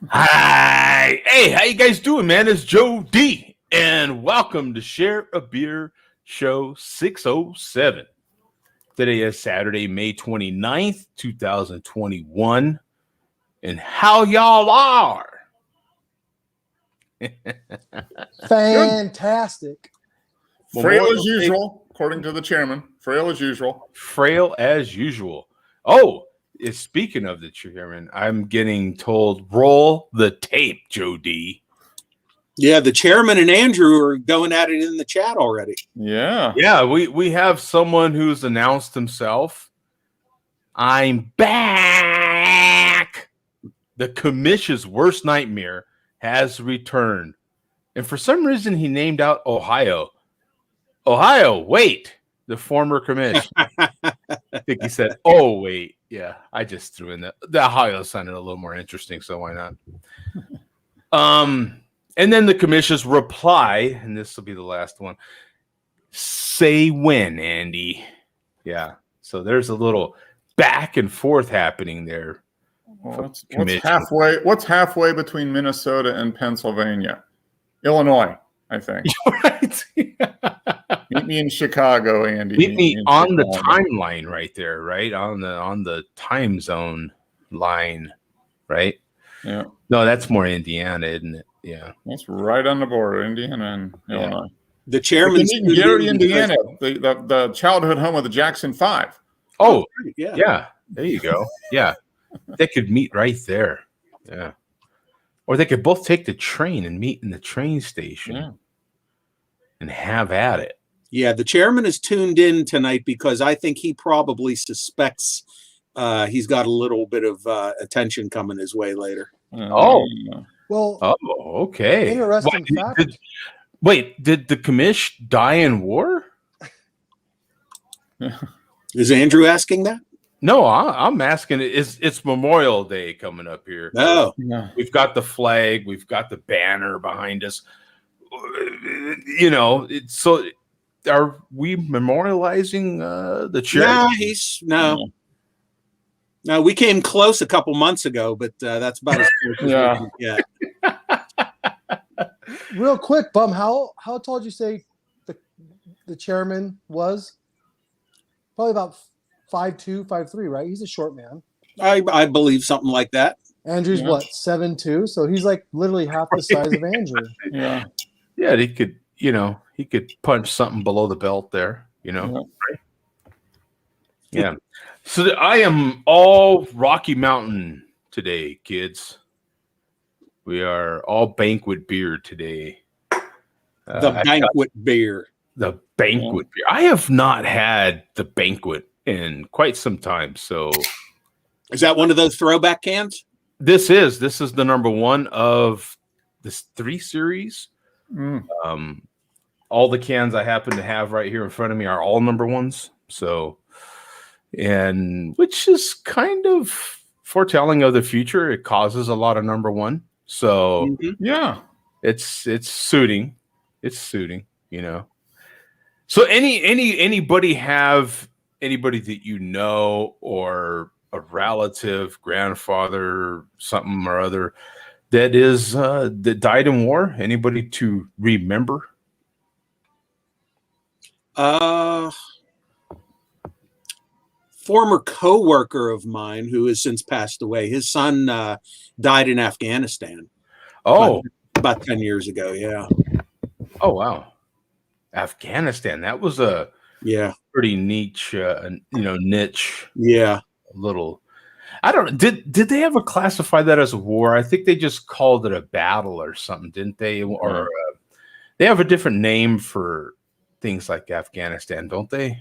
Hi. Hey, how you guys doing, man? It's Joe D, and welcome to Share a Beer Show 607. Today is Saturday, May 29th, 2021. And how y'all are? Fantastic. Frail as usual, according to the chairman. Frail as usual. Frail as usual. Oh, speaking of the chairman, I'm getting told, roll the tape, Joe D. Yeah, the chairman and Andrew are going at it in the chat already. Yeah. Yeah, we have someone who's announced himself. I'm back. The commission's worst nightmare has returned. And for some reason, he named out Ohio. Ohio, wait. The former commission. I think he said, oh, wait. Yeah, I just threw in the Ohio sounded a little more interesting, so why not? And then the commission's reply, and this will be the last one. Say when, Andy. Yeah. So there's a little back and forth happening there. Well, what's halfway between Minnesota and Pennsylvania? Illinois, I think. Right. Meet me in Chicago, Andy. Meet me on the timeline right there, right? On the time zone line, right? Yeah. No, that's more Indiana, isn't it? Yeah. That's right on the border, Indiana and Illinois. The chairman's in Gary, Indiana, the childhood home of the Jackson Five. Oh, yeah. There you go. Yeah. They could meet right there. Yeah. Or they could both take the train and meet in the train station and have at it. Yeah, the chairman is tuned in tonight because I think he probably suspects he's got a little bit of attention coming his way later. Well, okay. Interesting fact. Did the commish die in war? Is Andrew asking that? No, I'm asking. It's Memorial Day coming up here. Oh, we've got the flag, we've got the banner behind us. You know, so are we memorializing the church? No. We came close a couple months ago, but that's about as close as we can get. Real quick, Bum, how tall did you say the chairman was? Probably about 5'2", 5'3", right? He's a short man. I believe something like that. Andrew's what, 7'2", so he's like literally half the size of Andrew. Yeah, he could punch something below the belt there, right? Yeah. So I am all Rocky Mountain today, kids. We are all banquet beer today. The banquet beer. The banquet beer. I have not had the banquet in quite some time. So is that one of those throwback cans? This is the number one of this 3 series. All the cans I happen to have right here in front of me are all number ones. So, and which is kind of foretelling of the future. It causes a lot of number one. So it's suiting. It's suiting, So anybody have anybody that you know or a relative, grandfather, something or other that is that died in war? Anybody to remember? Former co-worker of mine who has since passed away. His son died in Afghanistan. About 10 years ago. Yeah. Oh wow, Afghanistan. That was a pretty niche, niche. Yeah. Little. I don't. Did they ever classify that as a war? I think they just called it a battle or something, didn't they? Or they have a different name for things like Afghanistan, don't they?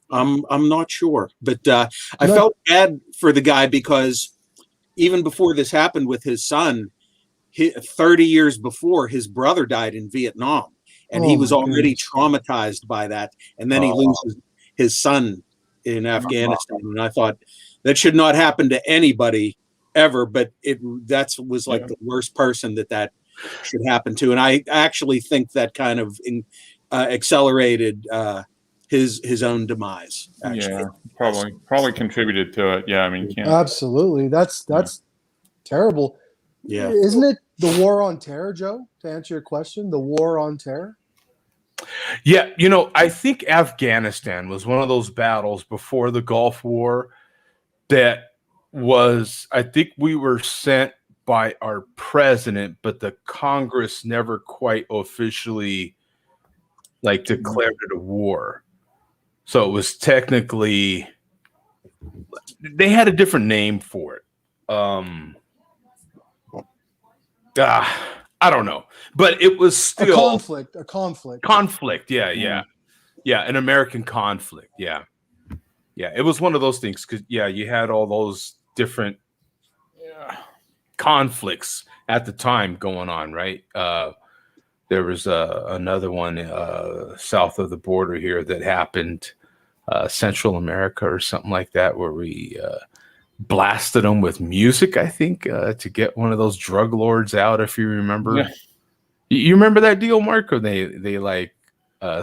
I'm not sure, but I felt bad for the guy because even before this happened with his son, 30 years before, his brother died in Vietnam, and he was already traumatized by that. And then he loses his son in Afghanistan, and I thought that should not happen to anybody ever. But that was like the worst person that should happen to, and I actually think that kind of accelerated his own demise. Actually. Yeah, probably contributed to it. Yeah, I mean, absolutely, that's terrible. Yeah. Isn't it the war on terror, Joe? To answer your question, the war on terror. Yeah, I think Afghanistan was one of those battles before the Gulf War that was, I think we were sent by our president, but the Congress never quite officially declared it a war. So it was technically, they had a different name for it. I don't know, but it was still a conflict. Conflict, yeah. An American conflict, yeah. It was one of those things because you had all those different conflicts at the time going on, right? There was another one south of the border here that happened, Central America or something like that, where we blasted them with music, I think, to get one of those drug lords out, if you remember. Yeah. You remember that deal, Mark? Or they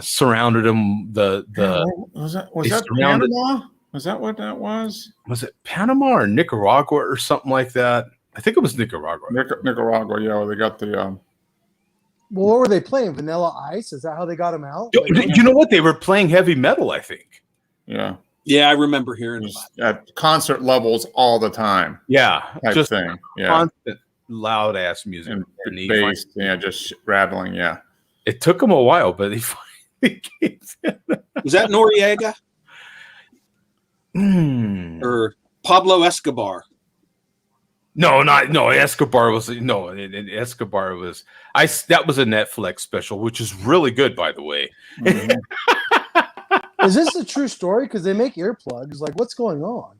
surrounded them. Was that Panama? Was that what that was? Was it Panama or Nicaragua or something like that? I think it was Nicaragua. Nicaragua, yeah. Well, they got the. Well, what were they playing? Vanilla Ice? Is that how they got him out? You know what? They were playing heavy metal, I think. Yeah. Yeah, I remember hearing at concert levels all the time. Yeah, just thing. Yeah, constant loud ass music and bass. Just rattling. Yeah, it took them a while, but they finally came in. Was that Noriega or Pablo Escobar? No, Escobar was Escobar was that was a Netflix special, which is really good, by the way. Mm-hmm. Is this a true story? Because they make earplugs. Like, what's going on?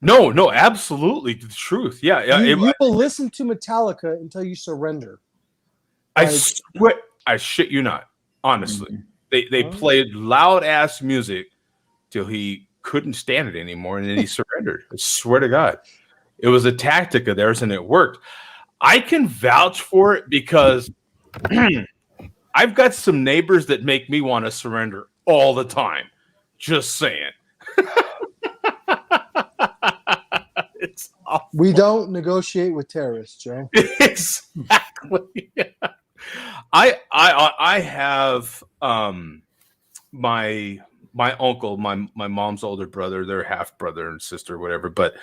No, absolutely the truth. Yeah. You will listen to Metallica until you surrender. I swear, I shit you not. Honestly, they played loud ass music till he couldn't stand it anymore, and then he surrendered. I swear to God, it was a tactic of theirs, and it worked. I can vouch for it because I've got some neighbors that make me want to surrender all the time. Just saying. It's awful. We don't negotiate with terrorists, Joe. Exactly. I have my uncle, my mom's older brother, their half brother and sister, whatever, but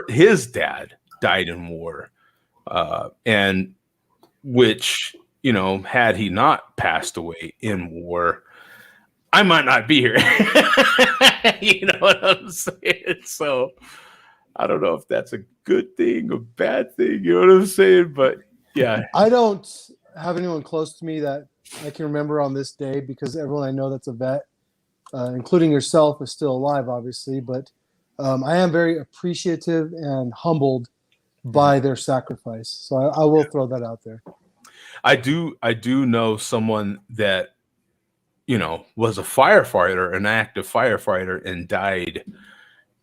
his dad died in war, and which, had he not passed away in war, I might not be here. You know what I'm saying? So I don't know if that's a good thing or bad thing. You know what I'm saying? But yeah, I don't have anyone close to me that I can remember on this day, because everyone I know that's a vet, including yourself, is still alive, obviously. But I am very appreciative and humbled by their sacrifice. So I will throw that out there. I do know someone that, was a firefighter, an active firefighter, and died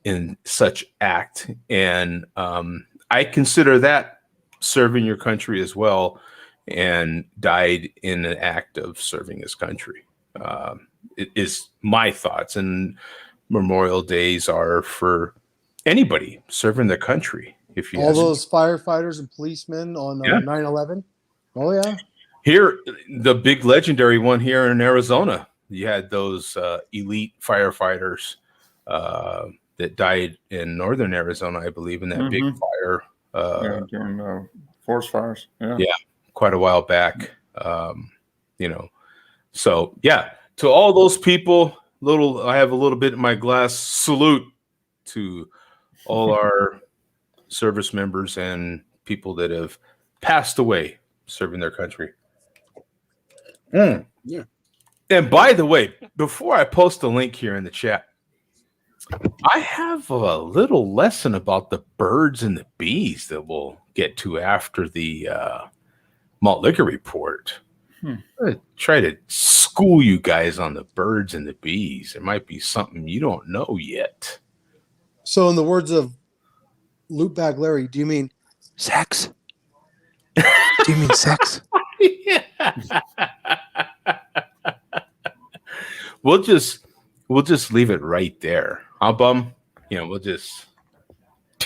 in such act. And I consider that serving your country as well, and died in an act of serving his country. It is my thoughts. And Memorial Days are for anybody serving their country. If you all those firefighters and policemen on 9/11. Oh yeah. Here, the big legendary one here in Arizona, you had those elite firefighters that died in northern Arizona, I believe, in that big fire. During forest fires. Yeah, quite a while back. So yeah, to all those people, I have a little bit in my glass. Salute to all our service members and people that have passed away serving their country. Yeah. And by the way, before I post the link here in the chat, I have a little lesson about the birds and the bees that we'll get to after the malt liquor report. I'm going to try to school you guys on the birds and the bees. There might be something you don't know yet. So in the words of Loopbag Larry, do you mean sex? Do you mean sex? Yeah. We'll just leave it right there. Huh, Bum? We'll just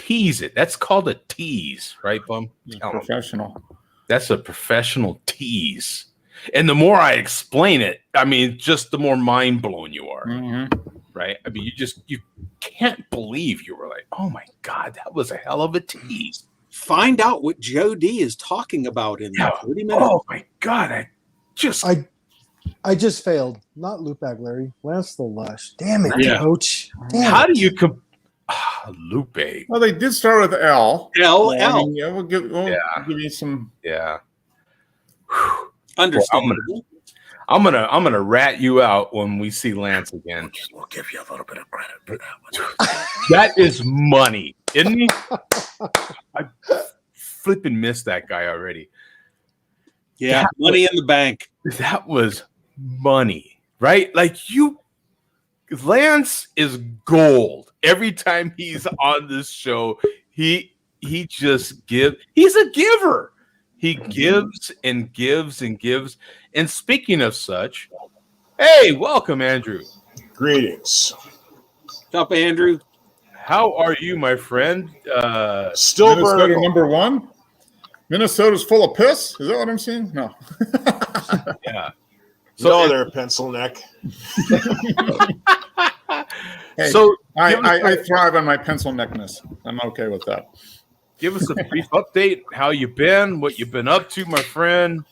tease it. That's called a tease, right, Bum? Professional. That's a professional tease. And the more I explain it, I mean, just the more mind blown you are, right? I mean, you can't believe you were like, oh my God, that was a hell of a tease. Find out what Joe D is talking about in 30 minutes. Oh my God, I just failed. Not Loopback Larry. Lance the Lush. Damn it, Yeah. Coach. Damn How it. do you Lupe? Well, they did start with L. L. I L. mean, yeah, we'll give you some. Yeah. Understandable. I'm gonna rat you out when we see Lance again. We'll give you a little bit of credit for that one. That is money, isn't he? I flipping missed that guy already. Yeah, money in the bank. That was money, right? Like Lance is gold. Every time he's on this show, he just gives. He's a giver. He gives and gives and gives. And speaking of such, hey, welcome, Andrew. Greetings. What's up, Andrew? How are you, my friend? Still Minnesota vertical. number 1. Minnesota's full of piss. Is that what I'm seeing? No. Yeah. No, there, pencil neck. Hey, So I thrive on my pencil neckness. I'm okay with that. give us a brief update. How you been? What you've been up to, my friend?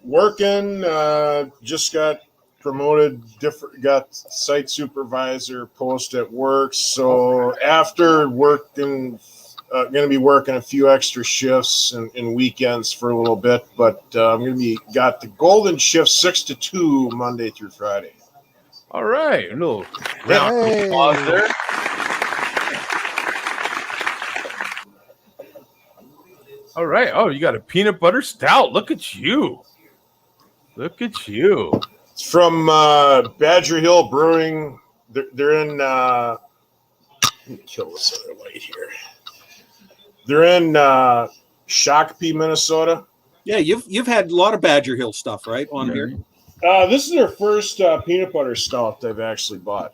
Working. Just got promoted. Got site supervisor post at work. So after working, going to be working a few extra shifts and weekends for a little bit. But I'm going to be got the golden shift 6 to 2 Monday through Friday. All right. A little round of Hey. applause there. All right. Oh, you got a peanut butter stout. Look at you. Look at you. It's from Badger Hill Brewing. They're in. Let me kill this other light here. They're in Shakopee, Minnesota. Yeah, you've had a lot of Badger Hill stuff, right, on here? This is their first peanut butter stout they've actually bought.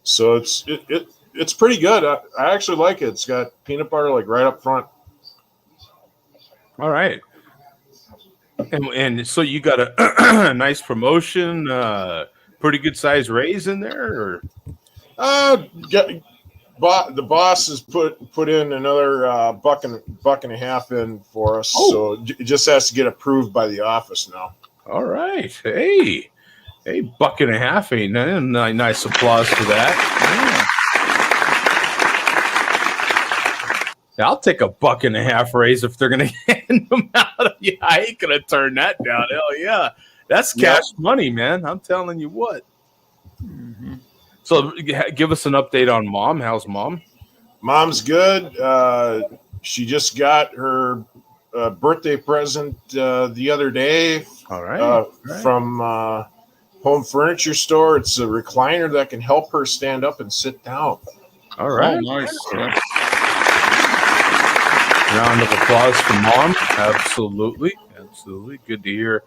So it's pretty good. I actually like it. It's got peanut butter like right up front. All right. And so you got a nice promotion, pretty good size raise in there, or The boss has put in another buck and a half in for us. Oh. So it just has to get approved by the office now. all right. Hey, buck and a half ain't nothing. Nice applause for that. Yeah, I'll take a buck and a half raise if they're gonna hand them out. Yeah, I ain't gonna turn that down. Hell yeah, that's cash money, man. I'm telling you what. So, give us an update on Mom. How's Mom? Mom's good. She just got her birthday present the other day All right. from Home Furniture Store. It's a recliner that can help her stand up and sit down. All right. Oh, nice. Yeah. Round of applause for Mom. Absolutely. Good to hear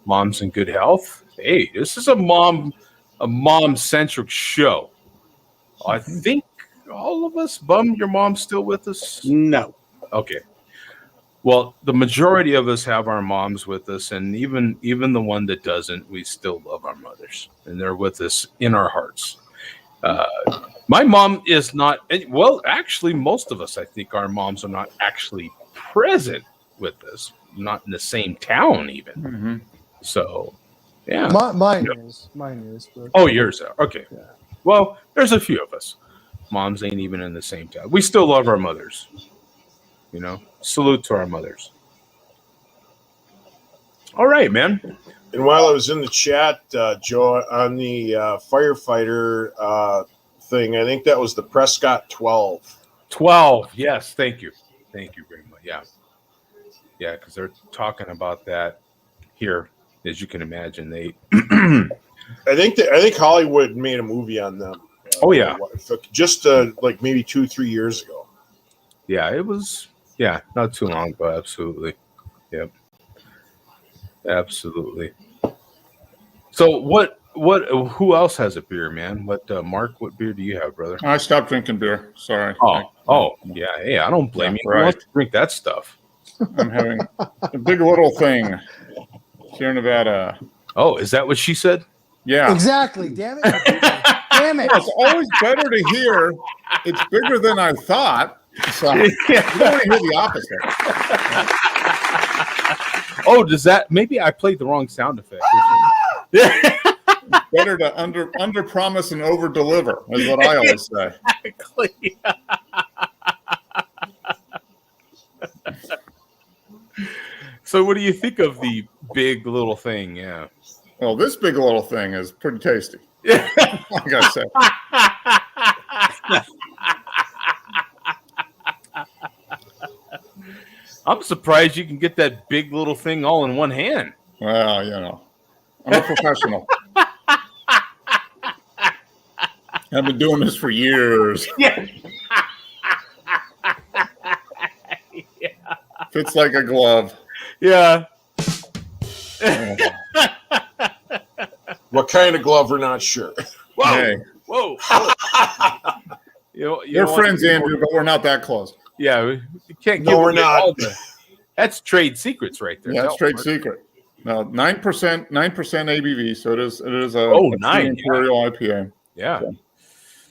Mom's in good health. Hey, this is a mom-centric show. I think all of us, Bum, your mom's still with us? No. Okay. Well, the majority of us have our moms with us, and even the one that doesn't, we still love our mothers, and they're with us in our hearts. My mom is not, well, actually, most of us, I think our moms are not actually present with us, not in the same town even. Mm-hmm. So, yeah. Mine is. But Oh, yours are. Okay. Yeah. Well, there's a few of us. Moms ain't even in the same town. We still love our mothers. You know, salute to our mothers. All right, man. And while I was in the chat, Joe, on the firefighter thing, I think that was the Prescott 12. 12. Yes. Thank you. Thank you very much. Yeah. Yeah. Because they're talking about that here, as you can imagine. They, I think Hollywood made a movie on them. Oh, yeah. Just like maybe 2-3 years ago. Yeah. It was, yeah, not too long ago. Absolutely. Yep. Absolutely. So What? Who else has a beer, man? Mark? What beer do you have, brother? I stopped drinking beer. Sorry. Yeah. Hey, I don't blame you. Right. Who wants to drink that stuff? I'm having a big little thing here in Nevada. Oh, is that what she said? Yeah. Exactly. Damn it. Damn it. Well, it's always better to hear it's bigger than I thought. So you don't want to hear the opposite. Oh, does that? Maybe I played the wrong sound effect. Better to under promise and over deliver is what I always say. Exactly. So, what do you think of the big little thing? Yeah. Well, this big little thing is pretty tasty. I gotta say. I'm surprised you can get that big little thing all in one hand. Well, you know, I'm a professional. I've been doing this for years. Yeah. Fits like a glove. Yeah. What kind of glove? We're not sure. Whoa. Hey, Whoa. we're friends, Andrew, but we're not that close. Yeah, we can't No, give we're away not. all that's trade secrets right there. Yeah, it's No, trade Mark. secret. No, 9% ABV, so it is a Oh, a nine, Imperial IPA. Yeah.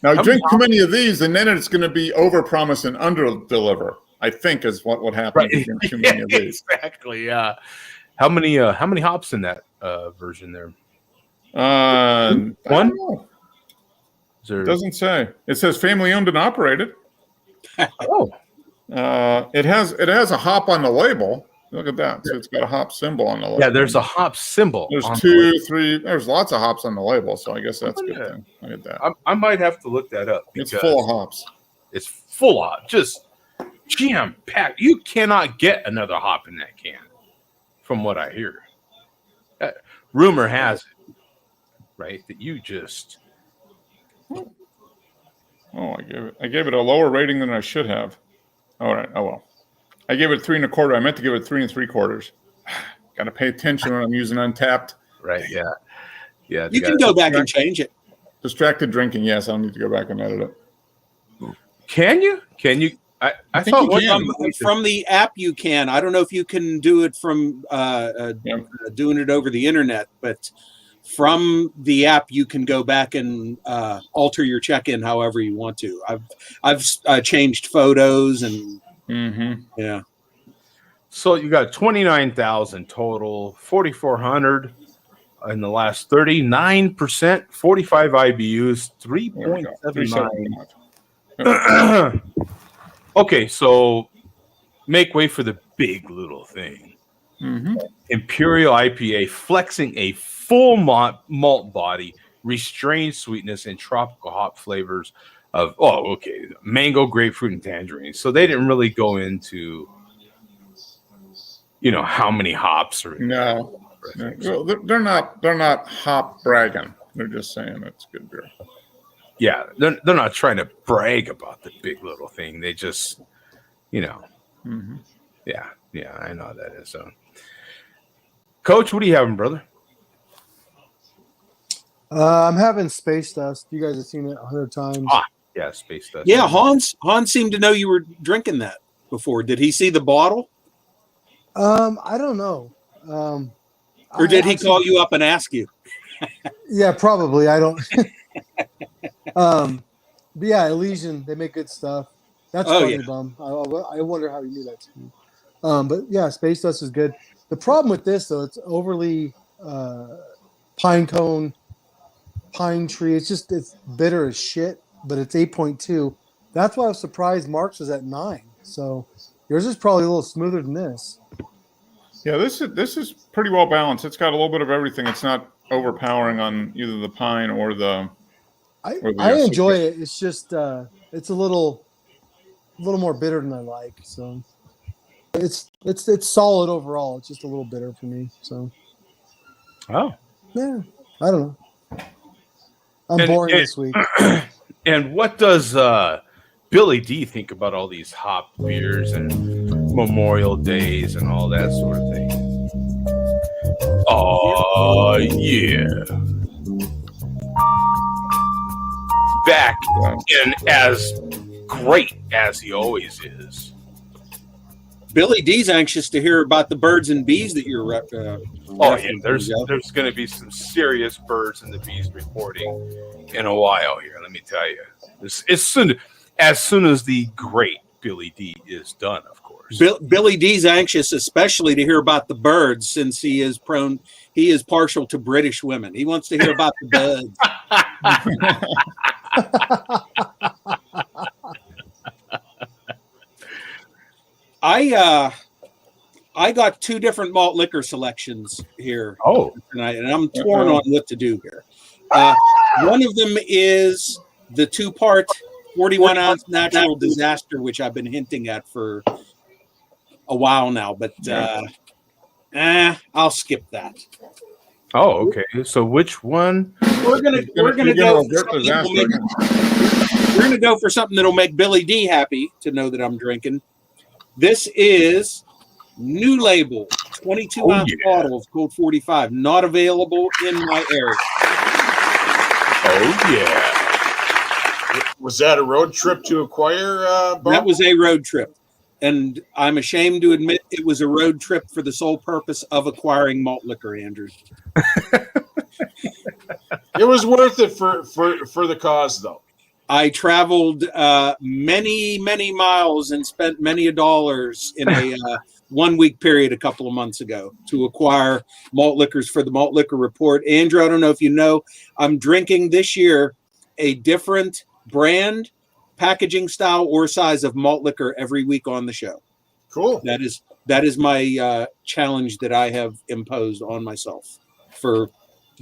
Now, you How drink many too many of these, and then it's going to be over promise and under deliver. I think is what would happen if you drink too many of these. Exactly. Yeah. How many hops in that version there? I One? don't know. Is there... It doesn't say. It says family owned and operated. Oh. It has a hop on the label. Look at that. So it's got a hop symbol on the label. Yeah, there's a hop symbol. There's on the 2, label. 3. There's lots of hops on the label, so I guess that's a good Yeah. thing. Look at that. I might have to look that up. It's because full of hops. It's full of just jam packed. You cannot get another hop in that can, from what I hear. Rumor has it, right, that you just. Oh, I gave it a lower rating than I should have. All right. Oh well. I gave it 3 1/4. I meant to give it 3 3/4. Got to pay attention when I'm using Untapped. Right. Yeah. Yeah. You can go back and change it. Distracted drinking. Yes, I'll need to go back and edit it. Can you? Can you? I think thought you one can. time From the app, you can. I don't know if you can do it from doing it over the internet, but from the app, you can go back and alter your check-in however you want to. I've changed photos and yeah. So you got 29,000 total, 4,400 in the last 39%, 45 IBUs, 3.79. Okay, so make way for the big little thing. Imperial IPA flexing a full malt body, restrained sweetness, and tropical hop flavors of mango, grapefruit, and tangerine. So they didn't really go into how many hops or No. Well, they're not hop bragging. They're just saying it's good beer. Yeah, they're not trying to brag about the big little thing. They just, yeah, I know how that is. So, Coach, what are you having, brother? I'm having Space Dust. You guys have seen it 100 times. Yeah, Space Dust. Yeah, Hans seemed to know you were drinking that before. Did he see the bottle? I don't know. Or did he call you up and ask you? Yeah, probably. I don't. But yeah, Elysian, they make good stuff. That's funny, Bum. I wonder how you knew that too. But yeah, Space Dust is good. The problem with this, though, it's overly pine cone, pine tree. It's bitter as shit, but it's 8.2. That's why I was surprised Mark's was at 9. So yours is probably a little smoother than this. Yeah, this is pretty well balanced. It's got a little bit of everything. It's not overpowering on either the pine or the. I enjoy it. It's just it's a little more bitter than I like. So it's solid overall. It's just a little bitter for me. So yeah, I don't know. I'm boring this week. And what does Billy D think about all these hop beers and Memorial Days and all that sort of thing? Oh yeah. back and as great as he always is. Billy D's anxious to hear about the birds and bees that you're Oh yeah, there's going to be some serious birds and the bees reporting in a while here. Let me tell you, as soon as the great Billy D is done, of course. Billy D's anxious, especially to hear about the birds, since he is partial to British women. He wants to hear about the birds. I got two different malt liquor selections here tonight, and I'm torn on what to do here. One of them is the 2-part 41-ounce natural disaster, which I've been hinting at for a while now, but I'll skip that. Oh, okay. So which one? We're gonna go for something that'll make Billy D happy to know that I'm drinking. This is New Label 22-ounce bottle of Cold 45, not available in my area. Oh yeah. Was that a road trip to acquire? That was a road trip, and I'm ashamed to admit it was a road trip for the sole purpose of acquiring malt liquor, Andrew. It was worth it for the cause, though. I traveled many miles and spent many dollars in a 1-week period a couple of months ago to acquire malt liquors for the Malt Liquor Report. Andrew, I don't know if you know, I'm drinking this year a different brand, packaging style, or size of malt liquor every week on the show. Cool. That is my challenge that I have imposed on myself for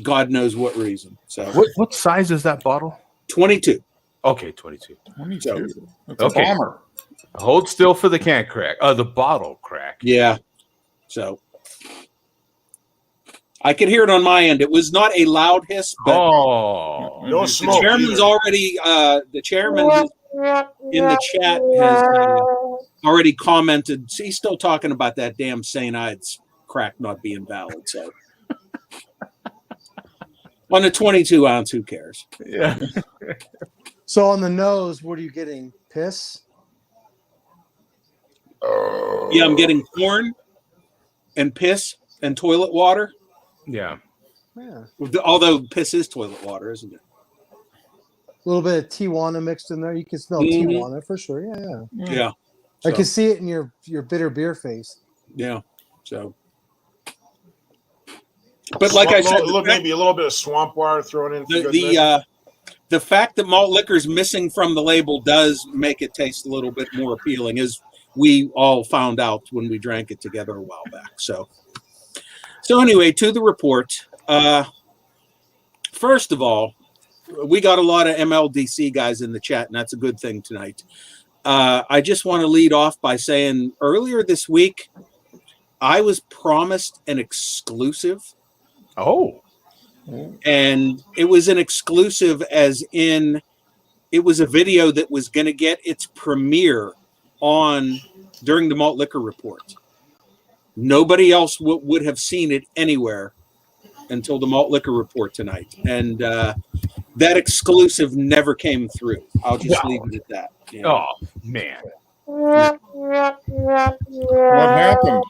God knows what reason. So what size is that bottle? 22. Okay, 22. 22. That's Okay. a bomber. Hold still for the can crack. The bottle crack. Yeah. So I could hear it on my end. It was not a loud hiss, but No the smoke. chairman's either. already the chairman in the chat has already commented. He's still talking about that damn St. Ides crack not being valid. So on a 22-ounce, who cares? Yeah. So on the nose, what are you getting? Piss? Yeah, I'm getting corn and piss and toilet water. Yeah. Yeah. Although piss is toilet water, isn't it? A little bit of Tijuana mixed in there. You can smell Tijuana for sure. Yeah. Yeah. I can see it in your bitter beer face. Yeah. So, but like I said, maybe a little bit of swamp water thrown in. The fact that malt liquor is missing from the label does make it taste a little bit more appealing, as we all found out when we drank it together a while back. So anyway, to the report. First of all, we got a lot of MLDC guys in the chat, and that's a good thing tonight. I just want to lead off by saying earlier this week, I was promised an exclusive. Oh. And it was an exclusive as in it was a video that was going to get its premiere during the Malt Liquor Report. Nobody else would have seen it anywhere until the Malt Liquor Report tonight. And that exclusive never came through. I'll just leave it at that. You know? Oh, man. What happened?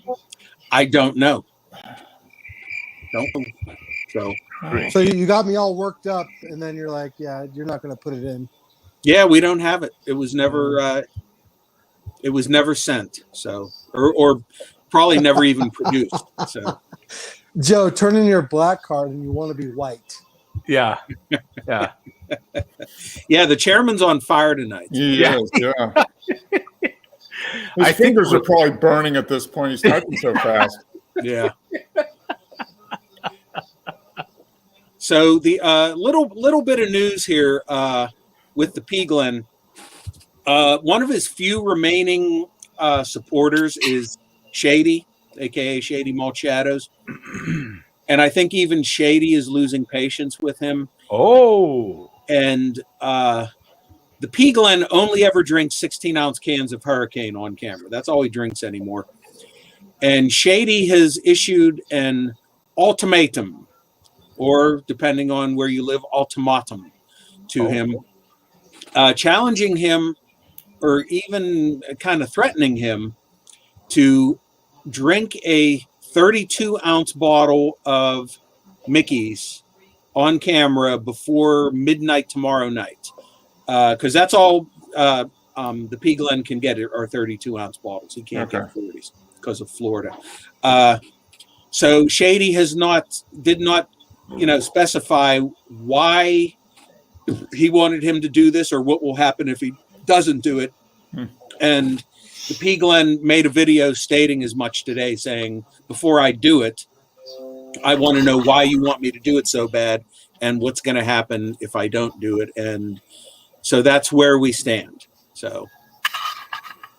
I don't know. So you got me all worked up, and then you're like, "Yeah, you're not going to put it in." Yeah, we don't have it. It was never sent. So, or probably never even produced. So, Joe, turn in your black card, and you want to be white. Yeah. Yeah. Yeah, the chairman's on fire tonight. Yeah. His fingers are probably burning at this point. He's typing so fast. Yeah. So the little bit of news here with the P. Glen. One of his few remaining supporters is Shady, aka Shady Malt Shadows, and I think even Shady is losing patience with him. Oh. And the P. Glen only ever drinks 16-ounce cans of Hurricane on camera. That's all he drinks anymore. And Shady has issued an ultimatum, or depending on where you live, ultimatum to him. challenging him or even kind of threatening him to drink a 32-ounce bottle of Mickey's on camera before midnight tomorrow night. Because that's all the P. Glen can get are 32-ounce bottles. He can't get 40s because of Florida. So Shady did not specify why he wanted him to do this or what will happen if he doesn't do it. And the P. Glen made a video stating as much today, saying, before I do it, I want to know why you want me to do it so bad and what's going to happen if I don't do it. And so that's where we stand. So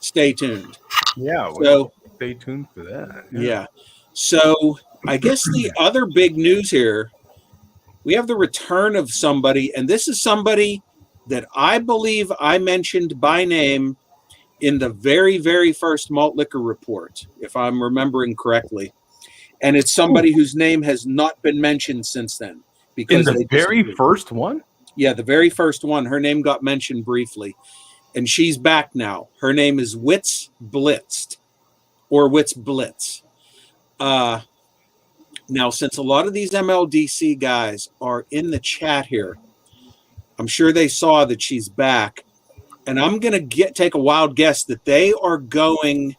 stay tuned. Yeah. So stay tuned for that. Yeah. So I guess the other big news here, we have the return of somebody, and this is somebody that I believe I mentioned by name in the very, very first malt liquor report, if I'm remembering correctly. And it's somebody whose name has not been mentioned since then. Because in the very first one? Yeah, the very first one. Her name got mentioned briefly. And she's back now. Her name is Wits Blitzed. Or Wits Blitz. Now, since a lot of these MLDC guys are in the chat here, I'm sure they saw that she's back. And I'm going to take a wild guess that they are going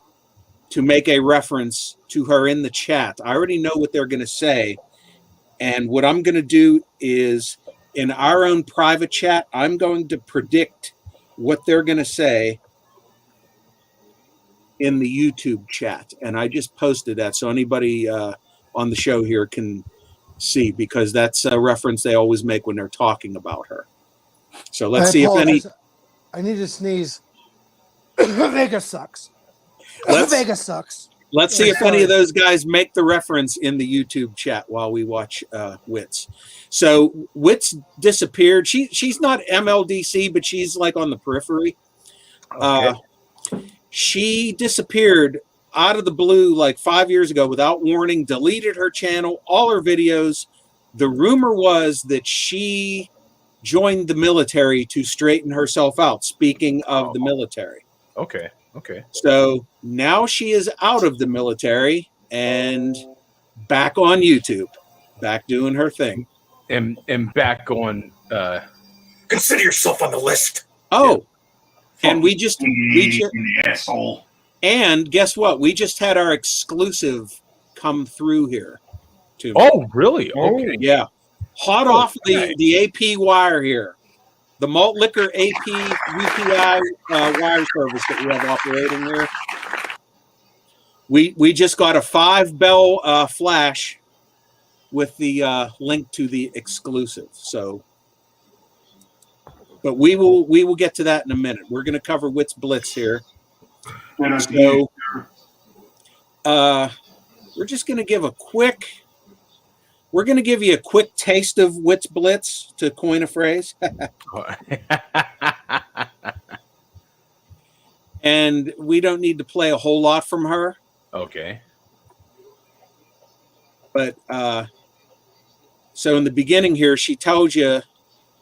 to make a reference to her in the chat. I already know what they're going to say. And what I'm going to do is, in our own private chat, I'm going to predict what they're going to say in the YouTube chat. And I just posted that so anybody on the show here can see, because that's a reference they always make when they're talking about her. So let's see if any... I need to sneeze. Vegas sucks. Vegas sucks. Let's see if any of those guys make the reference in the YouTube chat while we watch Wits. So Wits disappeared. She's not MLDC, but she's like on the periphery. Okay. She disappeared out of the blue like 5 years ago without warning, deleted her channel, all her videos. The rumor was that she joined the military to straighten herself out, speaking of the military. Okay. So now she is out of the military and back on YouTube, back doing her thing. And back on... Consider yourself on the list. Oh, and we just asshole. And guess what? We just had our exclusive come through here. Too. Oh, really? Okay. Yeah. Hot off the AP wire here. The Malt Liquor AP UPI wire service that we have operating here. We just got a 5-bell flash with the link to the exclusive. So, but we will get to that in a minute. We're going to cover Wits Blitz here. So, we're just going to give a quick. We're going to give you a quick taste of Wits Blitz, to coin a phrase. And we don't need to play a whole lot from her. Okay. But so in the beginning here, she tells you,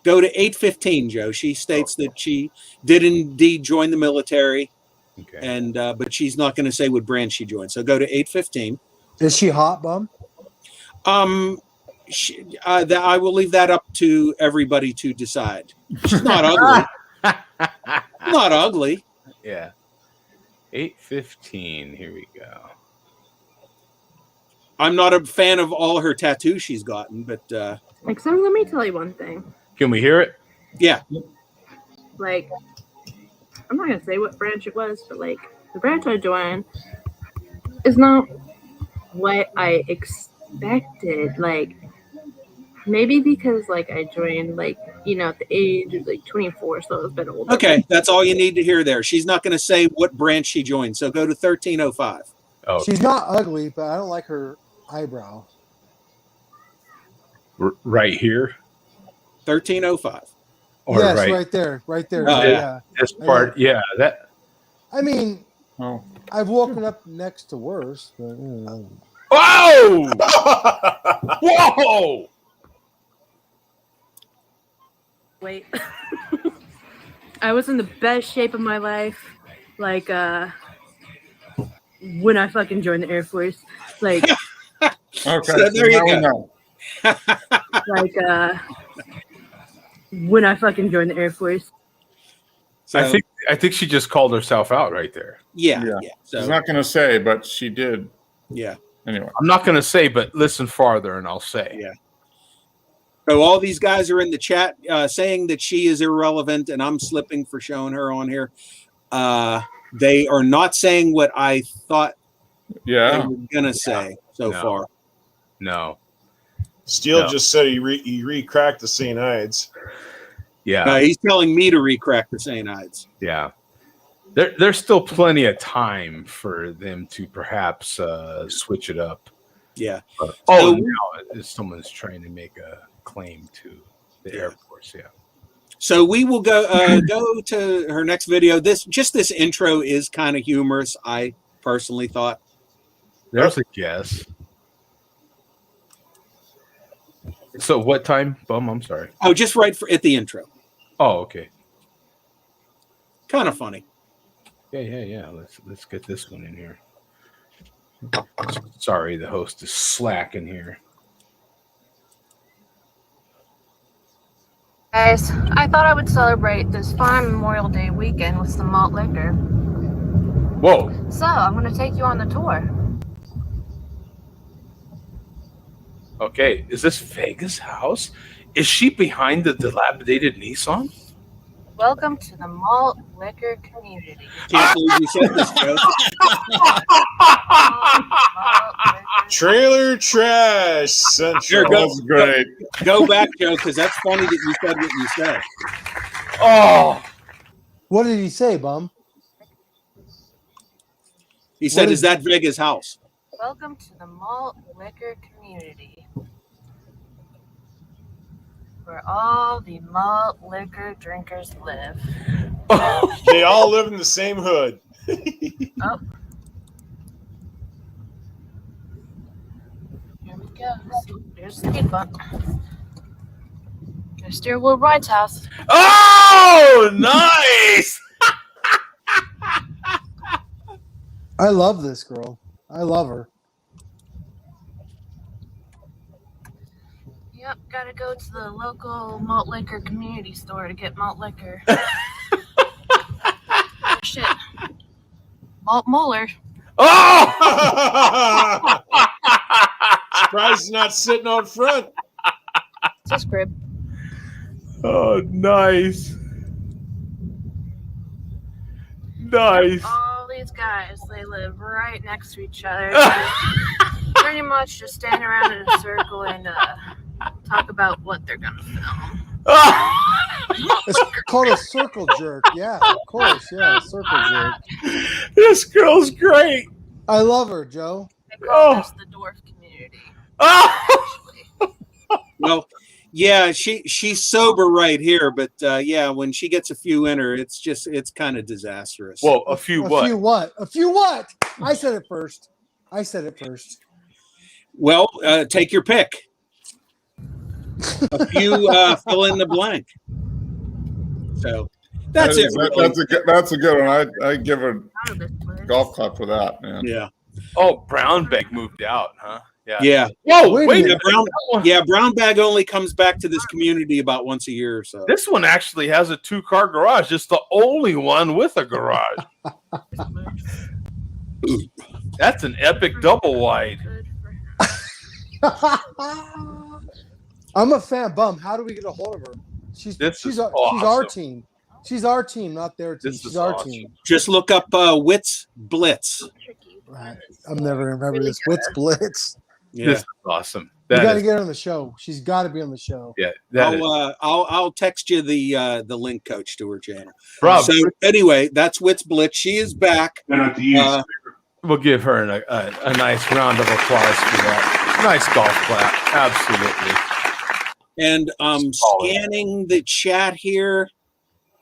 go to 8:15, Joe. She states that she did indeed join the military. Okay. And but she's not going to say what branch she joined. So go to 8:15. Is she hot, bum? I will leave that up to everybody to decide. She's not ugly. Not ugly. Yeah. 8:15. Here we go. I'm not a fan of all her tattoos she's gotten, but like, so let me tell you one thing. Can we hear it? Yeah. Like, I'm not gonna say what branch it was, but like the branch I joined is not what I expected. Like, maybe because like I joined like, you know, at the age of like 24, so it's been older. Okay, that's all you need to hear there. She's not going to say what branch she joined, so go to 1305. Oh, she's not ugly, but I don't like her eyebrow. Right here. 1305. Or yes, right right there. Yeah, this part. Yeah, that. I mean, I've woken up next to worse. But, Whoa! Whoa! Wait. I was in the best shape of my life, like when I fucking joined the Air Force. Like Okay, So there you now we go. know. when I fucking joined the Air Force. So, I think she just called herself out right there. yeah. She's So not going to say, but she did. yeah. Anyway. I'm not going to say, but listen farther, and I'll say. Yeah. So all these guys are in the chat saying that she is irrelevant, and I'm slipping for showing her on here. They are not saying what I thought they Yeah. were gonna say so No. far. No. Steele No. just said he re-cracked the St. Ides. Yeah. He's telling me to recrack the St. Ides. Yeah. There's still plenty of time for them to perhaps switch it up. Yeah. Oh, So- now someone's trying to make a claim to the Air Force. Yeah. So we will go to her next video. This intro is kind of humorous. I personally thought. There's a guess. So what time, Bum? I'm sorry. Oh, just right at the intro. Oh, okay. Kind of funny. Yeah. Let's get this one in here. Sorry, the host is slacking here. Guys, I thought I would celebrate this fine Memorial Day weekend with some malt liquor. Whoa. So, I'm going to take you on the tour. Okay, is this Vega's house? Is she behind the dilapidated Nissan? Welcome to the malt liquor community. Can't believe you said this, Joe. Trailer trash central. Here, That was great. Go back, Joe, because that's funny that you said what you said. Oh, What did he say, Bum? He said, What "Is is- that Vega's house?" Welcome to the malt liquor community, where all the malt liquor drinkers live. They all live in the same hood. Oh. Here we go. There's the speed bump. Go steer Will Wright's house. oh, nice. I love this girl. I love her. Yep, gotta go to the local malt liquor community store to get malt liquor. Shit. Malt Muller. Oh, Surprised he's not sitting out front. It's his crib. oh, nice. Nice. All these guys, they live right next to each other. Pretty much just stand around in a circle and talk about what they're gonna film. It's called a circle jerk. Yeah, of course. Yeah, circle jerk. This girl's great. I love her, Joe. They call Oh. this the dwarf community. Oh. Actually. Well, yeah, she's sober right here, but yeah, when she gets a few in her, it's kind of disastrous. Well, a few what? A few what? I said it first. Well, take your pick. A few fill in the blank. So that's it. Really. That's a good one. I give a Out of this place. golf clap for that, man. Yeah. Oh, Brownback moved out, huh? Yeah. Yeah. Whoa, Wait a wait. minute. Brown bag only comes back to this community about once a year or so. This one actually has a 2-car garage. It's the only one with a garage. That's an epic double wide. Good for him. I'm a fan. Bum, how do we get a hold of her? She's our awesome. team. She's our team, not their team. This She's is our awesome. team. Just look up Wits Blitz. Tricky. Right. I'm never gonna remember this. Wits Blitz. Yeah. This is awesome. You That got to is, get her on the show. She's got to be on the show. yeah. That is, I'll text you the link, Coach, to her channel. Rob, So anyway, that's Wits Blitz. She is back. we'll give her a nice round of applause for that. Nice golf clap. Absolutely. And scanning the chat here.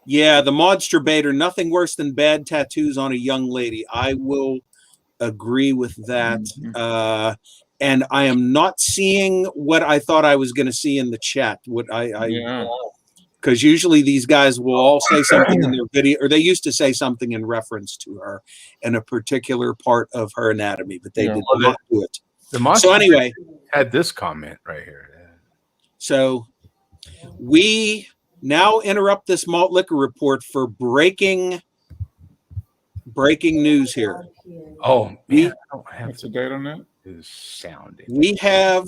Yeah, the Modster Baiter, nothing worse than bad tattoos on a young lady. I will agree with that. And I am not seeing what I thought I was going to see in the chat. What Yeah. because usually these guys will all say something in their video, or they used to say something in reference to her in a particular part of her anatomy, but they did not do it. So anyway, had this comment right here. So we now interrupt this malt liquor report for breaking news here. Oh, man, I don't have What's the date on that? this sound. We have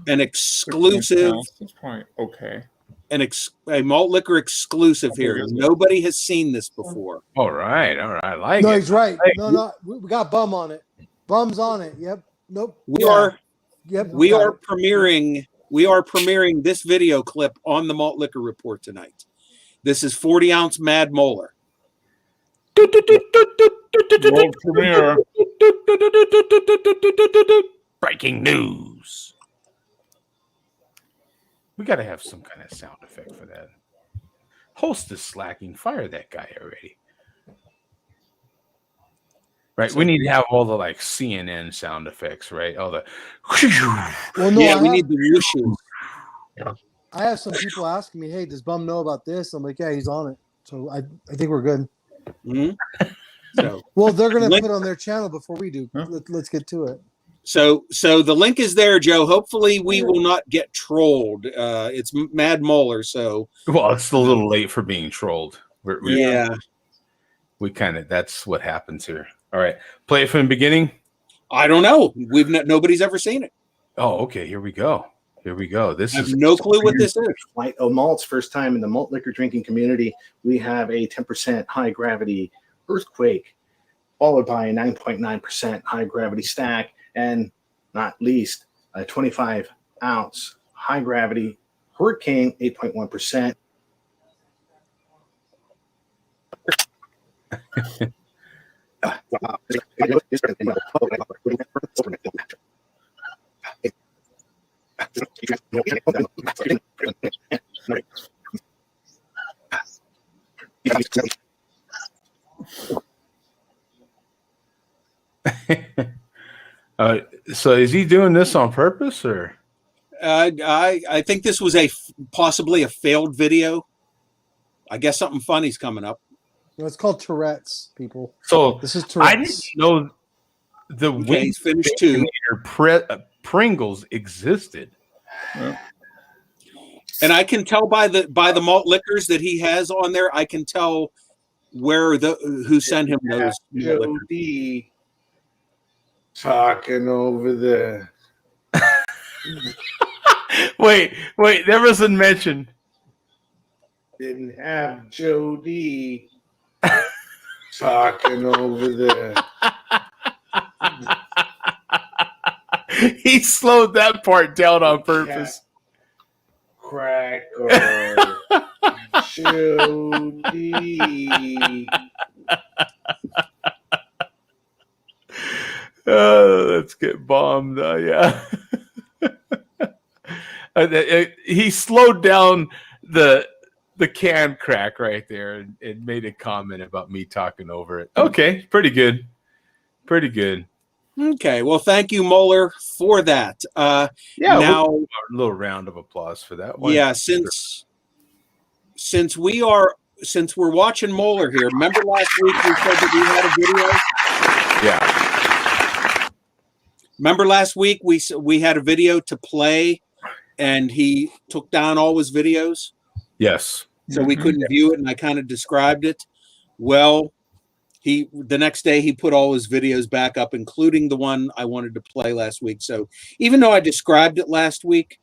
an exclusive, That's probably okay. a malt liquor exclusive here. Nobody has seen this before. All right. I like No, it. he's right. No, we got bum on it. Bum's on it. Yep. Nope. We are premiering. We are premiering this video clip on the Malt Liquor Report tonight. This is 40-ounce Mad Molar. World premiere. Breaking news. We got to have some kind of sound effect for that. Host is slacking. Fire that guy already. Right, we need to have all the like CNN sound effects, right? All the Well, no, yeah, we need the whooshes. I have some people asking me, "Hey, does Bum know about this?" I'm like, "Yeah, he's on it." So I think we're good. Mm-hmm. So, well, they're going to put it on their channel before we do. Let's get to it. So the link is there, Joe. Hopefully, we will not get trolled. It's Mad Molar, so well, it's a little late for being trolled. We kind of that's what happens here. All right, play it from the beginning. I don't know. Nobody's ever seen it. Oh, okay. Here we go. This I have is no clue what this is. Flight of Malt's first time in the malt liquor drinking community. We have a 10% high gravity earthquake, followed by a 9.9% high gravity stack, and not least a 25-ounce high gravity hurricane, 8.1%. So is he doing this on purpose, or? I think this was possibly a failed video. I guess something funny's coming up. No, it's called Tourette's, people. So this is Tourette's. I didn't know the Wing finished too. Pringles existed. Yeah. And I can tell by the malt liquors that he has on there. I can tell who sent him those. Jody talking over there. Wait, there was a mention. Didn't have Jody talking over there. He slowed that part down on purpose. Cracker. Jody. Let's get bombed. Yeah. He slowed down the can crack right there and made a comment about me talking over it. Okay, pretty good. Okay, well, thank you, Molar, for that. Now a little round of applause for that one. Yeah, since we're watching Molar here. Remember last week we said that we had a video? Yeah. Remember last week we had a video to play, and he took down all his videos? Yes. So we couldn't view it, and I kind of described it. Well, the next day he put all his videos back up, including the one I wanted to play last week. So even though I described it last week,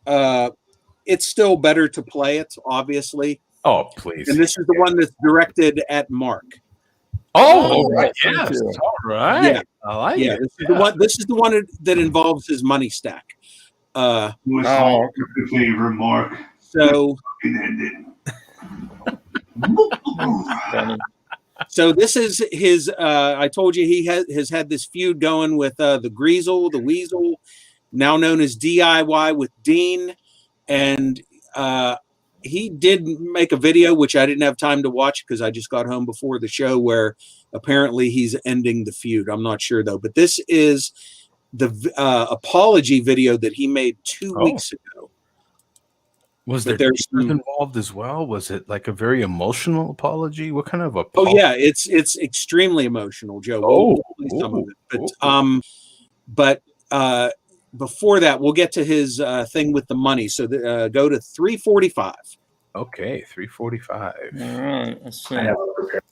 it's still better to play it, obviously. Oh, please. And this is the one that's directed at Mark. Oh, right. Yes. All right. Yeah. I like it. This is the one that involves his money stack. Remark. So So this is his. I told you he has had this feud going with the Greasel, the Weasel, now known as DIY with Dean, and he did make a video which I didn't have time to watch because I just got home before the show, where apparently he's ending the feud. I'm not sure though, but this is the apology video that he made 2 weeks ago. Was But there there's tears some- involved as well? Was it like a very emotional apology? What kind of a? Oh yeah, it's extremely emotional, Joe. We'll play some of it, but before that, we'll get to his thing with the money. So go to 345. Okay, 345. All right, let's see. I have it prepared.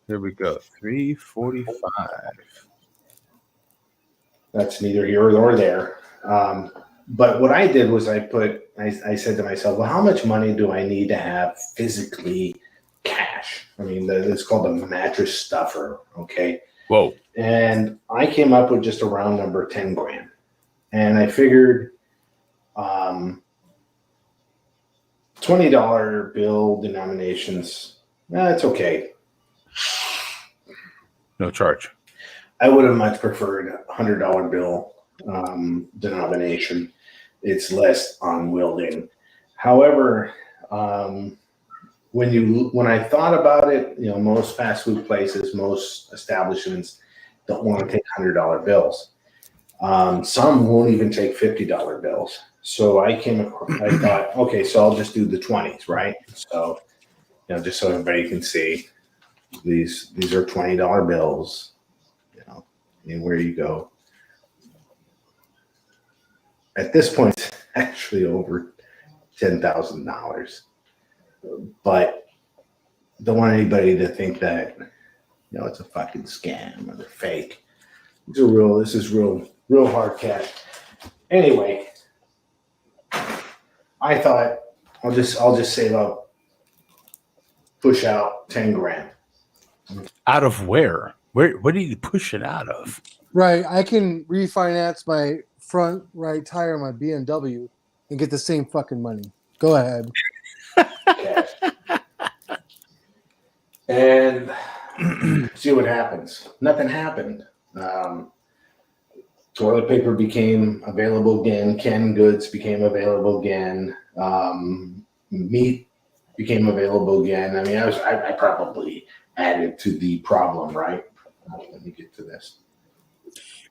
There we go. 345. That's neither here nor there. But what I did was I said to myself, well, how much money do I need to have physically cash? I mean, it's called the mattress stuffer. Okay. Whoa. And I came up with just a round number, 10 grand. And I figured $20 bill denominations, it's okay. No charge. I would have much preferred $100 bill denomination. It's less unwielding. However, when I thought about it, most fast food places, most establishments don't want to take $100 bills. Some won't even take $50 bills. So I thought, okay, so I'll just do the 20s, right? So, just so everybody can see, these are $20 bills. Where you go. At this point, it's actually over $10,000. But don't want anybody to think that it's a fucking scam or they're fake. This is real hard cash. Anyway, I thought I'll just save up, push out 10 grand. Out of where? What did you push it out of? Right. I can refinance my front right tire on my BMW and get the same fucking money. Go ahead. And see what happens. Nothing happened. Toilet paper became available again. Canned goods became available again. Meat became available again. I mean, I probably added to the problem, right? Let me get to this.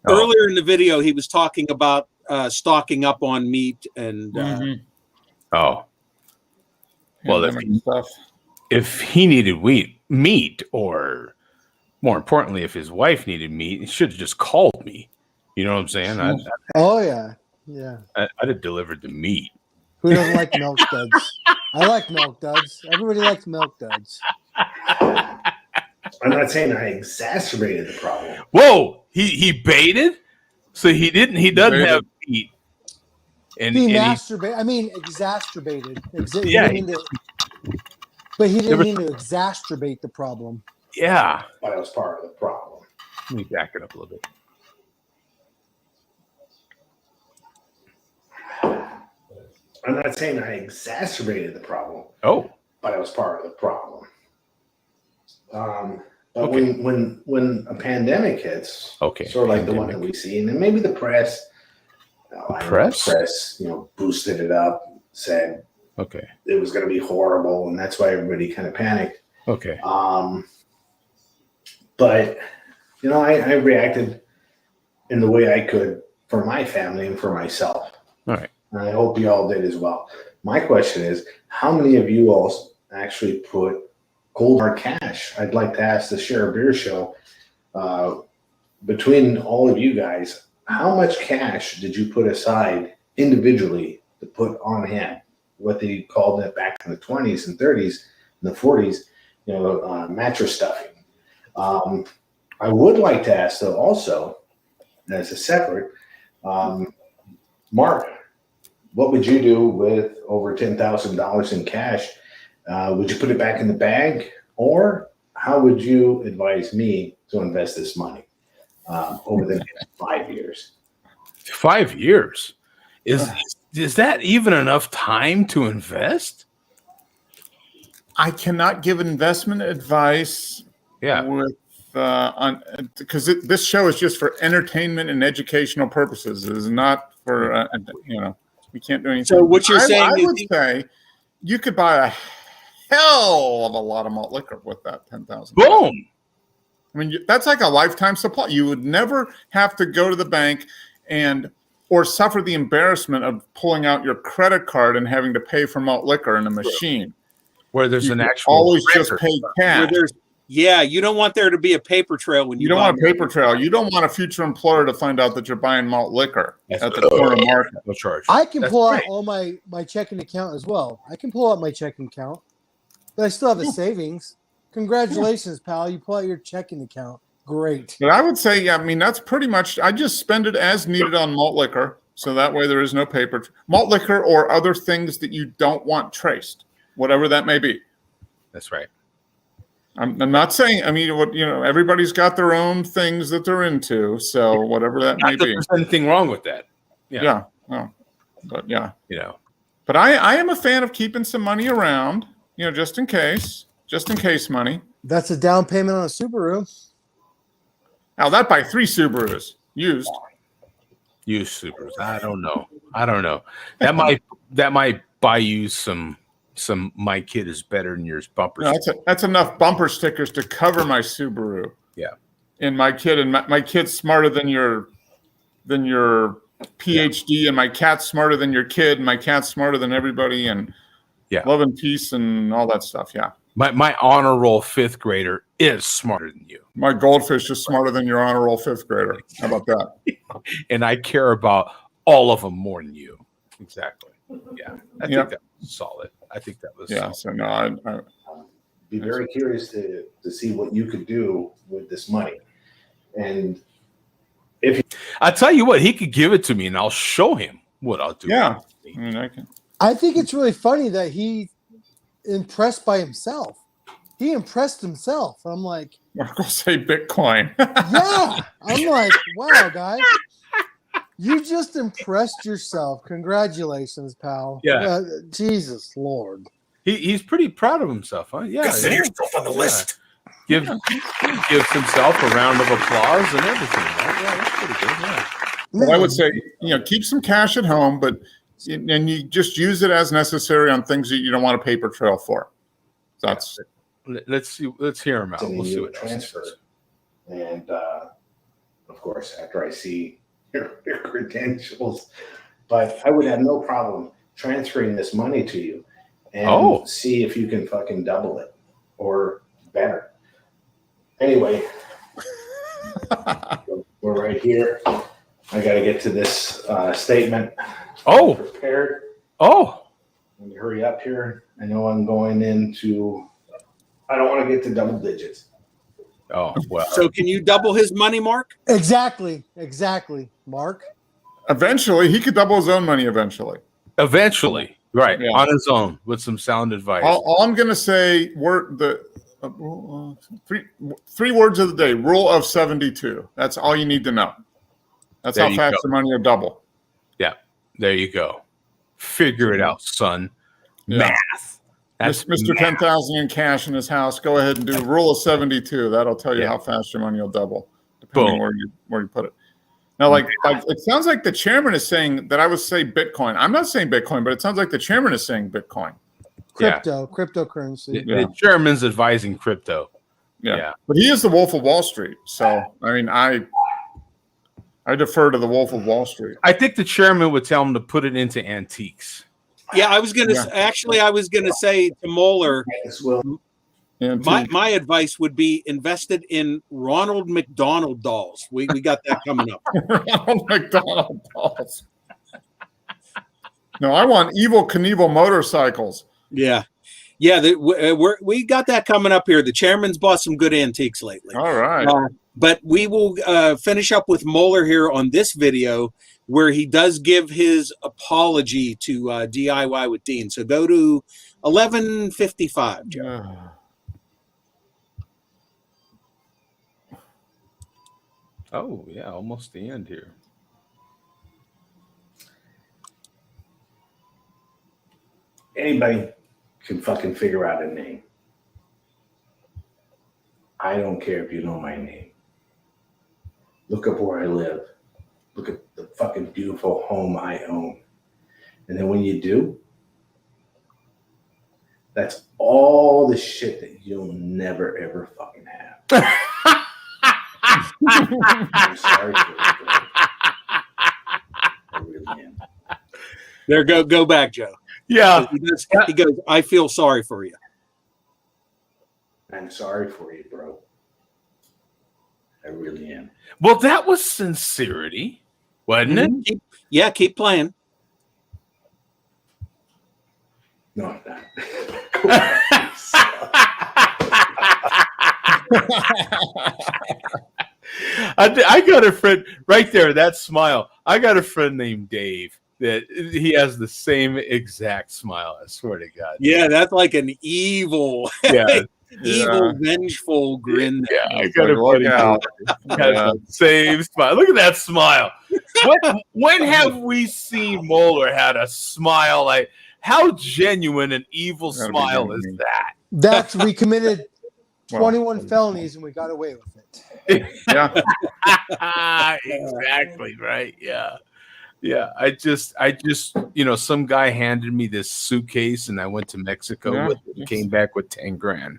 Earlier in the video, he was talking about stocking up on meat and. Oh. Well, Stuff. if he needed meat, or more importantly, if his wife needed meat, he should have just called me. You know what I'm saying? Oh yeah, yeah. I'd have delivered the meat. Who doesn't like milk duds? I like milk duds. Everybody likes milk duds. I'm not saying I exacerbated the problem. Whoa, he baited, so he doesn't have meat. And Masturbated. I mean, exacerbated. Yeah. But he didn't mean to exacerbate the problem. Yeah. But I was part of the problem. Let me back it up a little bit. I'm not saying I exacerbated the problem. Oh. But I was part of the problem. But Okay. when a pandemic hits, Okay. sort of like the one that we see, and then maybe the press, press, boosted it up, said Okay. it was going to be horrible, and that's why everybody kind of panicked. Okay. But I reacted in the way I could for my family and for myself. All right. And I hope you all did as well. My question is, how many of you all actually put cold hard cash? I'd like to ask the Share a Beer Show, between all of you guys, how much cash did you put aside individually to put on hand? What they called it back in the 20s and 30s and the 40s, mattress stuffing. I would like to ask, though, also, as a separate, Mark, what would you do with over $10,000 in cash? Would you put it back in the bag, or how would you advise me to invest this money over the next 5 years? 5 years? Is that even enough time to invest? I cannot give investment advice. Yeah. With because this show is just for entertainment and educational purposes. It is not for we can't do anything. So what you're saying I is would say you could buy a hell of a lot of malt liquor with that $10,000. Boom. I mean, that's like a lifetime supply. You would never have to go to the bank and or suffer the embarrassment of pulling out your credit card and having to pay for malt liquor in a machine. Where there's You an can actual always just record. pay Where cash. there's you don't want there to be a paper trail when You don't want a buy paper trail. You don't want a future employer to find out that you're buying malt liquor That's at the corner market. No charge. I can That's pull out great. all my checking account as well. I can pull out my checking account, but I still have a savings. Congratulations, pal. You pull out your checking account. Great. But I would say, I mean, that's pretty much, I just spend it as needed on malt liquor. So that way there is no paper. Malt liquor or other things that you don't want traced, whatever that may be. That's right. I'm not saying, I mean, what, everybody's got their own things that they're into. So whatever that may Not that be. there's anything wrong with that. Yeah. Well, but yeah. But I am a fan of keeping some money around, just in case money. That's a down payment on a Subaru. Now that buy 3 Subarus used. Used Subarus. I don't know. That might buy you some my kid is better than yours bumper. No, that's enough bumper stickers to cover my Subaru. Yeah. And my kid's smarter than your PhD, and my cat's smarter than your kid, and my cat's smarter than everybody, and love and peace and all that stuff. Yeah. My honor roll 5th grader is smarter than you. My goldfish is smarter than your honor roll 5th grader. How about that? And I care about all of them more than you. Exactly. Yeah. I think that was solid. I think that was solid. So no, I Be very curious to see what you could do with this money. And I'll tell you what, he could give it to me and I'll show him what I'll do. Yeah. I mean, I can. I think it's really funny that he impressed by himself. He impressed himself. I'm like, I'll go say Bitcoin. yeah. I'm like, wow, guys. You just impressed yourself. Congratulations, pal. Yeah. Jesus Lord. He's pretty proud of himself, huh? Yeah. Consider yourself on the list. Gives himself a round of applause and everything. Right? Yeah, that's pretty good. Yeah. But I would say, keep some cash at home, and you just use it as necessary on things that you don't want a paper trail for. That's Let's see. Let's hear him out. We'll see what transfer. And of course, after I see your credentials, but I would have no problem transferring this money to you and see if you can fucking double it or better. Anyway, we're right here. I got to get to this statement. Prepared. Let me hurry up here. I know I'm going into. I don't want to get to double digits. Oh, well. So can you double his money, Mark? Exactly, Mark. Eventually, he could double his own money eventually. Right, on his own with some sound advice. All I'm going to say, three words of the day, rule of 72. That's all you need to know. That's how fast your money will double. Yeah, there you go. Figure it out, son. Yeah. Math. That's Mr. 10,000 in cash in his house. Go ahead and do rule of 72. That'll tell you how fast your money will double, depending where you put it. Now, like it sounds like the chairman is saying that I would say Bitcoin. I'm not saying Bitcoin, but it sounds like the chairman is saying Bitcoin. Cryptocurrency. The chairman's advising crypto. Yeah. But he is the Wolf of Wall Street. So, I mean, I defer to the Wolf of Wall Street. I think the chairman would tell him to put it into antiques. Yeah, I was gonna say to Moeller, my advice would be invested in Ronald McDonald dolls. We got that coming up. Ronald McDonald dolls. No, I want Evel Knievel motorcycles. Yeah, we got that coming up here. The chairman's bought some good antiques lately. All right. But we will finish up with Moeller here on this video, where he does give his apology to DIY with Dean. So go to 11:55, Joe. Oh, yeah, almost the end here. Anybody can fucking figure out a name. I don't care if you know my name. Look up where I live. Look at the fucking beautiful home I own. And then when you do, that's all the shit that you'll never, ever fucking have. I'm sorry for it. I There, go back, Joe. Yeah. He goes, I feel sorry for you. I'm sorry for you, bro. I really am. Well, that was sincerity, wasn't it? Keep playing. No, I'm not. I got a friend right there. That smile. I got a friend named Dave that he has the same exact smile. I swear to God. Yeah, that's like an evil, Yeah. evil, vengeful grin. Yeah, I got a Look buddy. out. Has the same smile. Look at that smile. When have we seen Moeller had a smile like? How genuine an evil Gotta be smile is That's we committed Well, 21 felonies and we got away with it. Yeah. that? Exactly right. Yeah. Yeah. I just, some guy handed me this suitcase and I went to Mexico Yeah. with it and came back with 10 grand.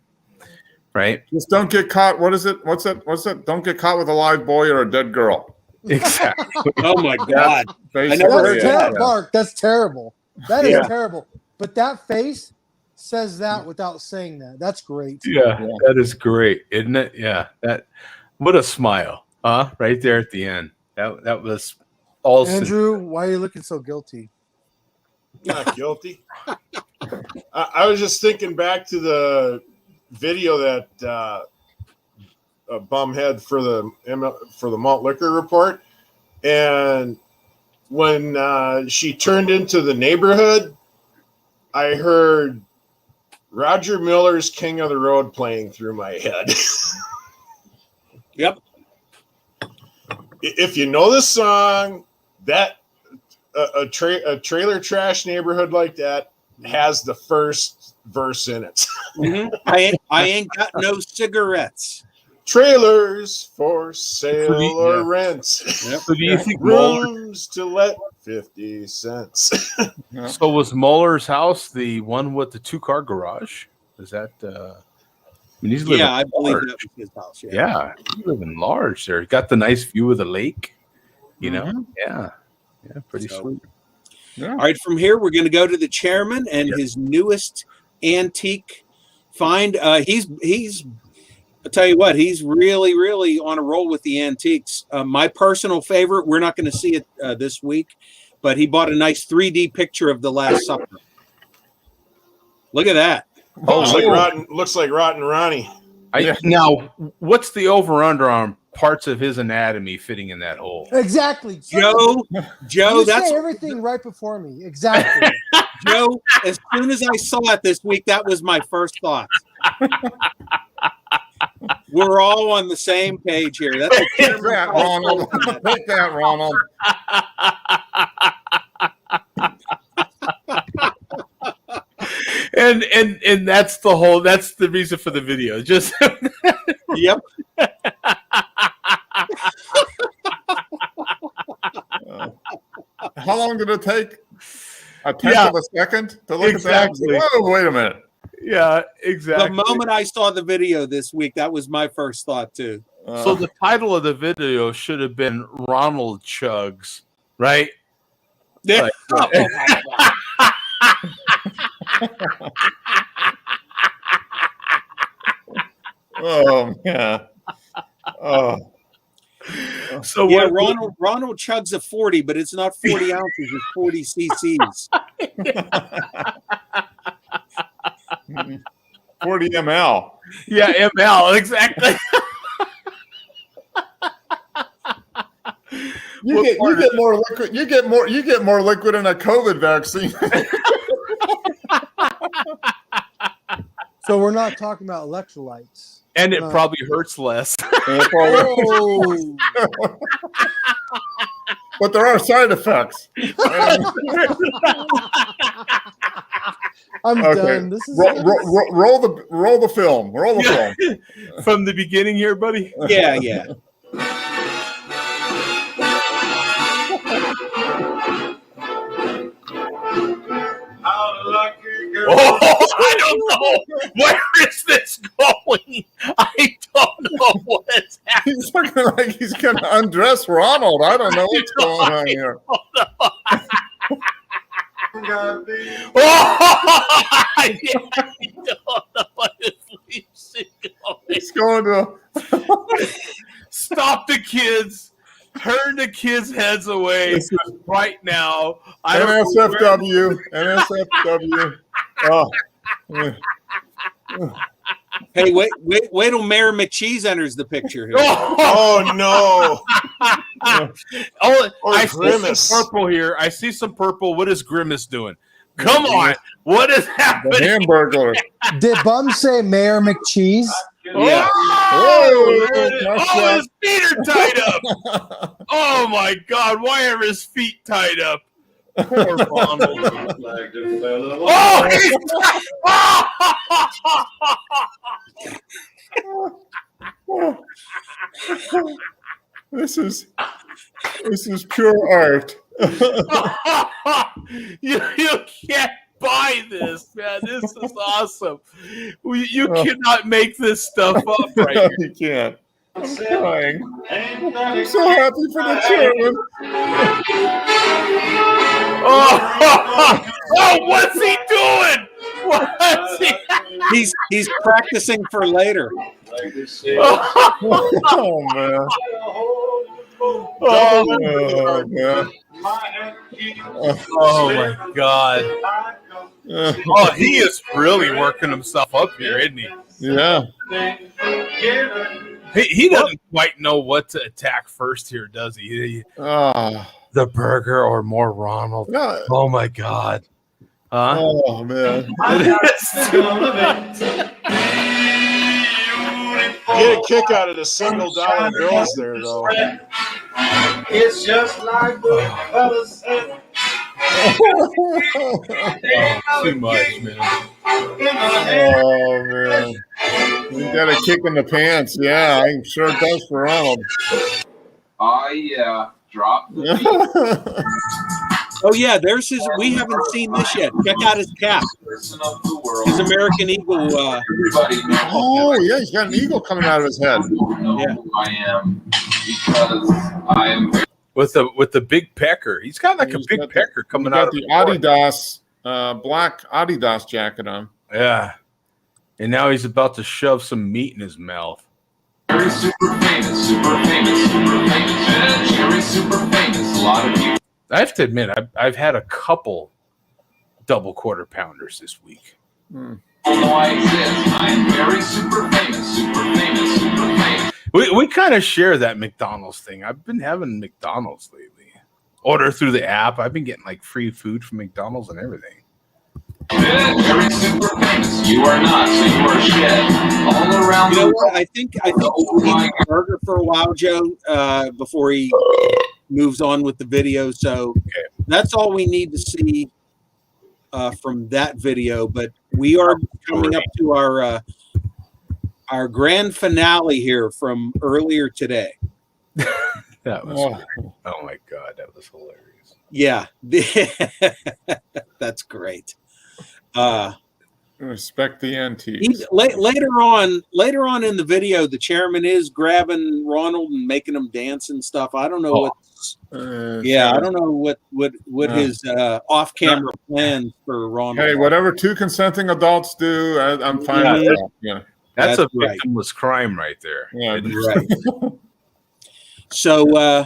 Right. Just don't get caught. What is it? What's that? Don't get caught with a live boy or a dead girl. Exactly. Oh my God. Basically, never That's heard that. terrible, Mark. That's terrible. That is Yeah. terrible. But that face says that without saying that. That's great. Yeah, that is great, isn't it? Yeah, what a smile, right there at the end. That was all. Andrew, why are you looking so guilty? Not guilty. I was just thinking back to the video that Bum had for the malt liquor report, and when she turned into the neighborhood, I heard Roger Miller's "King of the Road" playing through my head. Yep. If you know the song, that a trailer trash neighborhood like that has the first verse in it. Mm-hmm. I ain't got no cigarettes. Trailers for sale or rent. Yep. So do you think Mueller? Rooms to let 50 cents. So was Mueller's house the one with the 2-car garage? Is that? He's living Yeah, I believe large. that was his house. Yeah, he's living large there. Got the nice view of the lake. You know. Mhm. Yeah, pretty So- sweet. Yeah. All right, from here we're going to go to the chairman and his newest antique find. He's. I'll tell you what, he's really, really on a roll with the antiques. My personal favorite, we're not going to see it this week, but he bought a nice 3D picture of the Last Supper. Look at that. Looks like Rotten Ronnie. Now, what's the over/under on parts of his anatomy fitting in that hole? Exactly. Joe, You that's say everything right before me. Exactly. Joe. As soon as I saw it this week, that was my first thought. We're all on the same page here. That's a Take that, Ronald. Take that, Ronald. And that's the reason for the video. Just Yep. How long did it take? A tenth of a second to look Exactly. at that? Whoa, wait a minute. yeah, exactly. The moment I saw the video this week, that was my first thought too. So the title of the video should have been Ronald Chugs, right? Yeah. Oh, yeah. Oh. So Yeah, what? Ronald chugs a 40, but it's not 40 ounces, it's 40 cc's. 40 ml. Yeah, ML exactly. You get more liquid. You get more liquid in a COVID vaccine. So we're not talking about electrolytes. And it probably hurts less. Oh, But there are side effects. I'm Okay. done. This is Roll the film. Roll the film. From the beginning here, buddy. Yeah. Oh, I don't know. Where is this going? I don't know what's happening. He's looking like he's going to undress Ronald. I don't know what's going on here. I don't know what his leaves is going. It's going to. Stop the kids. Turn the kids' heads away This is right now. I don't know NSFW. NSFW. Oh. Hey, wait till Mayor McCheese enters the picture here. Oh no! Or I see Grimace. some purple here. I see some purple. What is Grimace doing? Come on. What is The happening? Hamburglar. Did Bum say Mayor McCheese? Yeah. Oh, Oh, his feet are tied up. Oh my God! Why are his feet tied up? Poor Ronald. Oh, This is pure art. you can't buy this, man. This is awesome. You cannot make this stuff up right here. You can't. I'm crying. I'm so happy for the chairman. Oh, what's he doing? What's he? He's practicing for later. Oh man. Oh man. Oh my God. Oh, he is really working himself up here, isn't he? Yeah. He doesn't quite know what to attack first here, does he? The burger or more Ronald? No. Oh my God. Huh? Oh man. Get a kick out of the $1 girls there, though. It's just like the fellas said. Too much, man. Oh man. You got a kick in the pants. Yeah, I'm sure it does for Ronald. Oh yeah. Drop the Oh yeah, there's his. We haven't seen this yet. Check out his cap. person of the world. His American Eagle. Everybody knows. Oh yeah, he's got an eagle coming out of his head. Know who I am because I am. With the big pecker. He's got like He's a big got the- pecker coming He's out got of the the Adidas, black Adidas jacket on. Yeah. And now he's about to shove some meat in his mouth. Jerry super famous, super famous, super famous. Yeah, Jerry super famous. A lot of people. I have to admit, I've had a couple double quarter pounders this week. Know I exist. I am very super famous, super famous, super famous. We kind of share that McDonald's thing. I've been having McDonald's lately. Order through the app. I've been getting like free food from McDonald's and everything. Yeah, Jerry super famous. You are not, so you are shit. All around You the know world. what? I think we'll eat a burger for a while, Joe, before he moves on with the video. So that's all we need to see from that video. But we are coming up to our grand finale here from earlier today. That was oh my God, that was hilarious. Yeah, that's great. Respect the antiques. Later on in the video, the chairman is grabbing Ronald and making him dance and stuff. I don't know what. I don't know what his off-camera plans for Ronald. Hey, whatever two consenting adults do, I'm fine with that. Yeah, That's a right. victimless crime right there. yeah. Right. So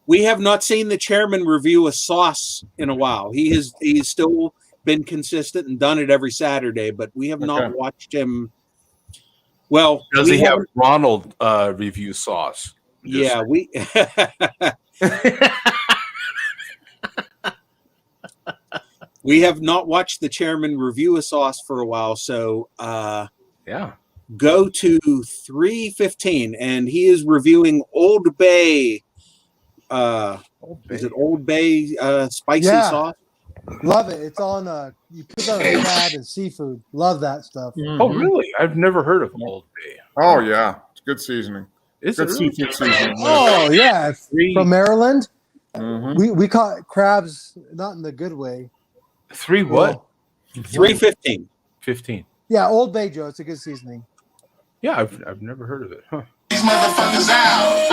we have not seen the chairman review a sauce in a while. He's still been consistent and done it every Saturday, but we have not watched him. Well, Does he have Ronald review sauce? Yeah, we. We have not watched the chairman review a sauce for a while, so yeah. Go to 315, and he is reviewing Old Bay. Is it Old Bay spicy sauce? Love it. It's on you put that on crab and seafood. Love that stuff. Oh, really? I've never heard of Old Bay. Oh yeah, it's good seasoning. Is Good it really? seafood seasoning. Oh yeah, from Maryland. Mhm. We caught crabs not in the good way. Three what? 315. 15. Yeah, Old Bay, Joe. It's a good seasoning. Yeah, I've never heard of it. Huh. These motherfuckers out.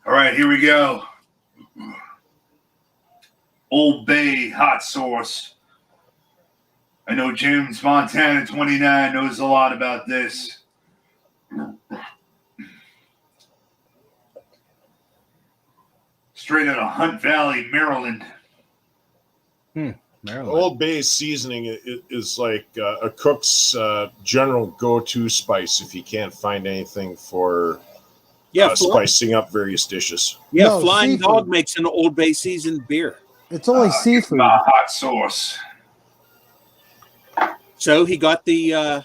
All right, here we go. Old Bay hot sauce. I know James Montana 29 knows a lot about this. Straight out of Hunt Valley, Maryland. Maryland. Old Bay seasoning is like a cook's general go-to spice if you can't find anything for spicing up various dishes. Yeah, No, Flying seafood. Dog makes an Old Bay seasoned beer. It's only seafood. Hot sauce. So he got the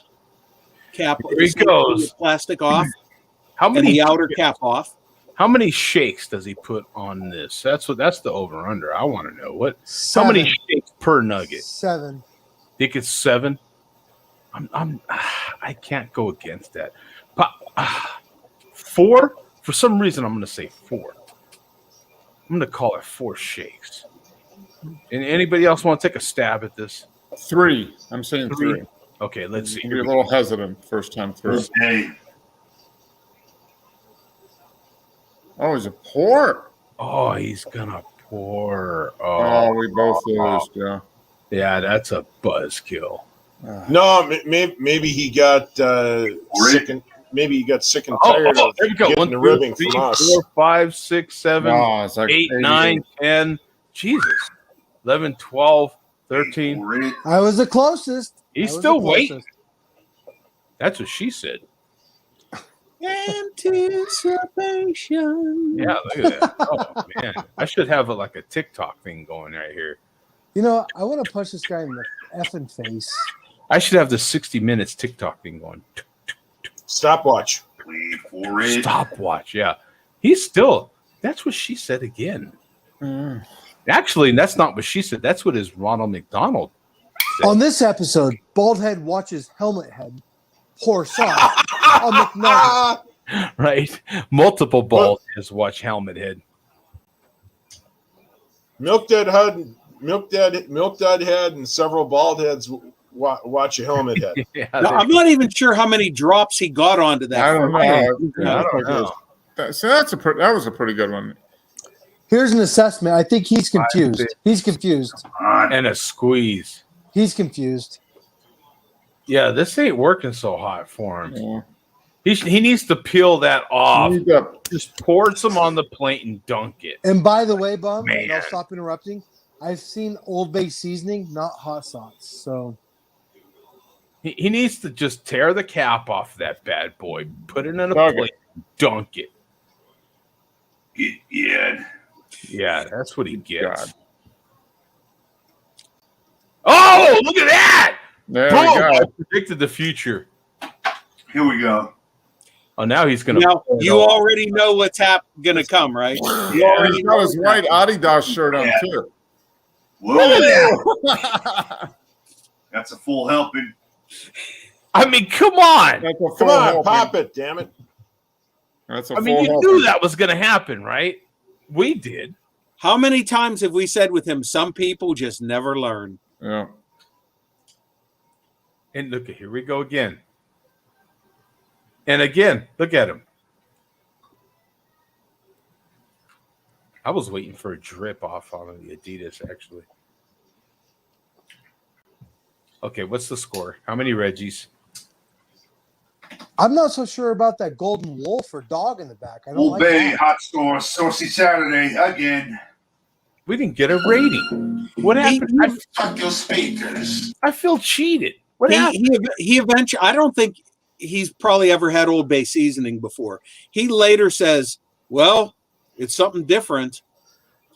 cap, Here he goes. the plastic off, How and many the outer cap off. How many shakes does he put on this? That's the over under. I want to know how many shakes per nugget. 7. Think it's 7. I can't go against that. 4. For some reason, I'm going to say 4. I'm going to call it 4 shakes. And anybody else want to take a stab at this? 3. I'm saying 3. Okay, let's see. Be a little hesitant first time through. Hey. Oh, he's a pour. Oh, he's gonna pour. Oh, we both lose. Yeah. Yeah, that's a buzzkill. No, maybe he got sick and tired of there we go. getting 1, the 2, ribbing 3, from us. 4, 5, 6, 7, Oh, it's like 8, 88. 9, 10. Jesus. 11, 12, 13. I was the closest. He's I was still the waiting. closest. That's what she said. Anticipation. Yeah, look at that. Oh man, I should have a TikTok thing going right here. You know, I want to punch this guy in the effing face. I should have the 60 minutes TikTok thing going. Stopwatch. Wait for it. Stopwatch. Yeah, he's still. That's what she said again. Actually, that's not what she said. That's what his Ronald McDonald said. On this episode, Baldhead watches Helmet Head pour sauce on McNugget. Right? Multiple balls has watched Helmet Head. Milk Dud Head, and several bald heads watch a helmet head. Yeah, Now, I'm not even sure how many drops he got onto that. I don't know. I don't know. So that was a pretty good one. Here's an assessment. I think he's confused. He's confused. And a squeeze. He's confused. Yeah, this ain't working so hot for him. Yeah. He needs to peel that off. Need to- Just pour some on the plate and dunk it. And by the way, Bum, Man. and I'll stop interrupting. I've seen Old Bay seasoning, not hot sauce. So He needs to just tear the cap off that bad boy, put it in a Dunk it. plate, dunk it. Yeah. Yeah, that's what he gets. God. Oh, look at that! There Boom! we I go. predicted the future. Here we go. Oh, now he's gonna. Now you already know what's gonna come, right? You Yeah, already he's know got his white Adidas shirt on Yeah. too. Whoa. That's a full helping. I mean, come on! That's a full Come on, helping. pop it, damn it. That's a I mean, full you helping. knew that was gonna happen, right? We did. How many times have we said with him, some people just never learn? Yeah. And look, here we go again. And again, look at him. I was waiting for a drip off on the Adidas, actually. Okay, what's the score? How many Reggies? I'm not so sure about that golden wolf or dog in the back. I don't Old like Bay that. hot sauce, saucy Saturday again. We didn't get a rating. What happened? Fuck your speakers. I feel cheated. What happened? He eventually, I don't think he's probably ever had Old Bay seasoning before. He later says, well, it's something different.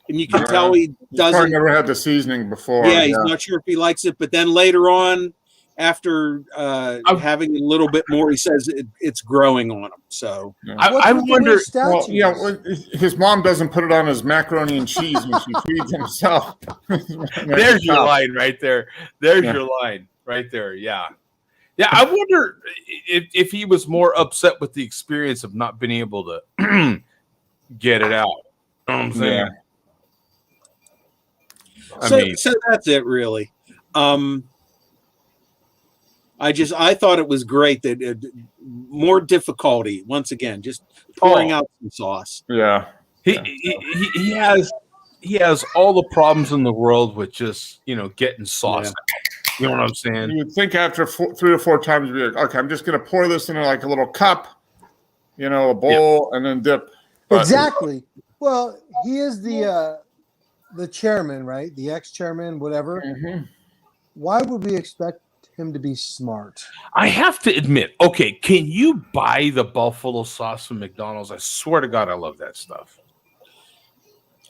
And you can Yeah. tell he Probably doesn't. never had the seasoning before. Yeah, he's not sure if he likes it. But then later on, after having a little bit more, he says it's growing on him. So I wonder. Well, yeah, his mom doesn't put it on his macaroni and cheese when she feeds himself. There's your line right there. There's your line right there. Yeah. Yeah, I wonder if he was more upset with the experience of not being able to get it out. You know what I'm saying? Yeah. So that's it, really. I thought it was great that more difficulty once again, just pouring out some sauce. Yeah, he he has all the problems in the world with just getting sauce. You know what I'm saying? You would think after 3 or 4 times, you'd be like, okay, I'm just going to pour this into like a little cup, a bowl, and then dip. But Exactly. Well, he is the chairman, right? The ex-chairman, whatever. Why would we expect him to be smart? I have to admit, okay, can you buy the buffalo sauce from McDonald's? I swear to God, I love that stuff.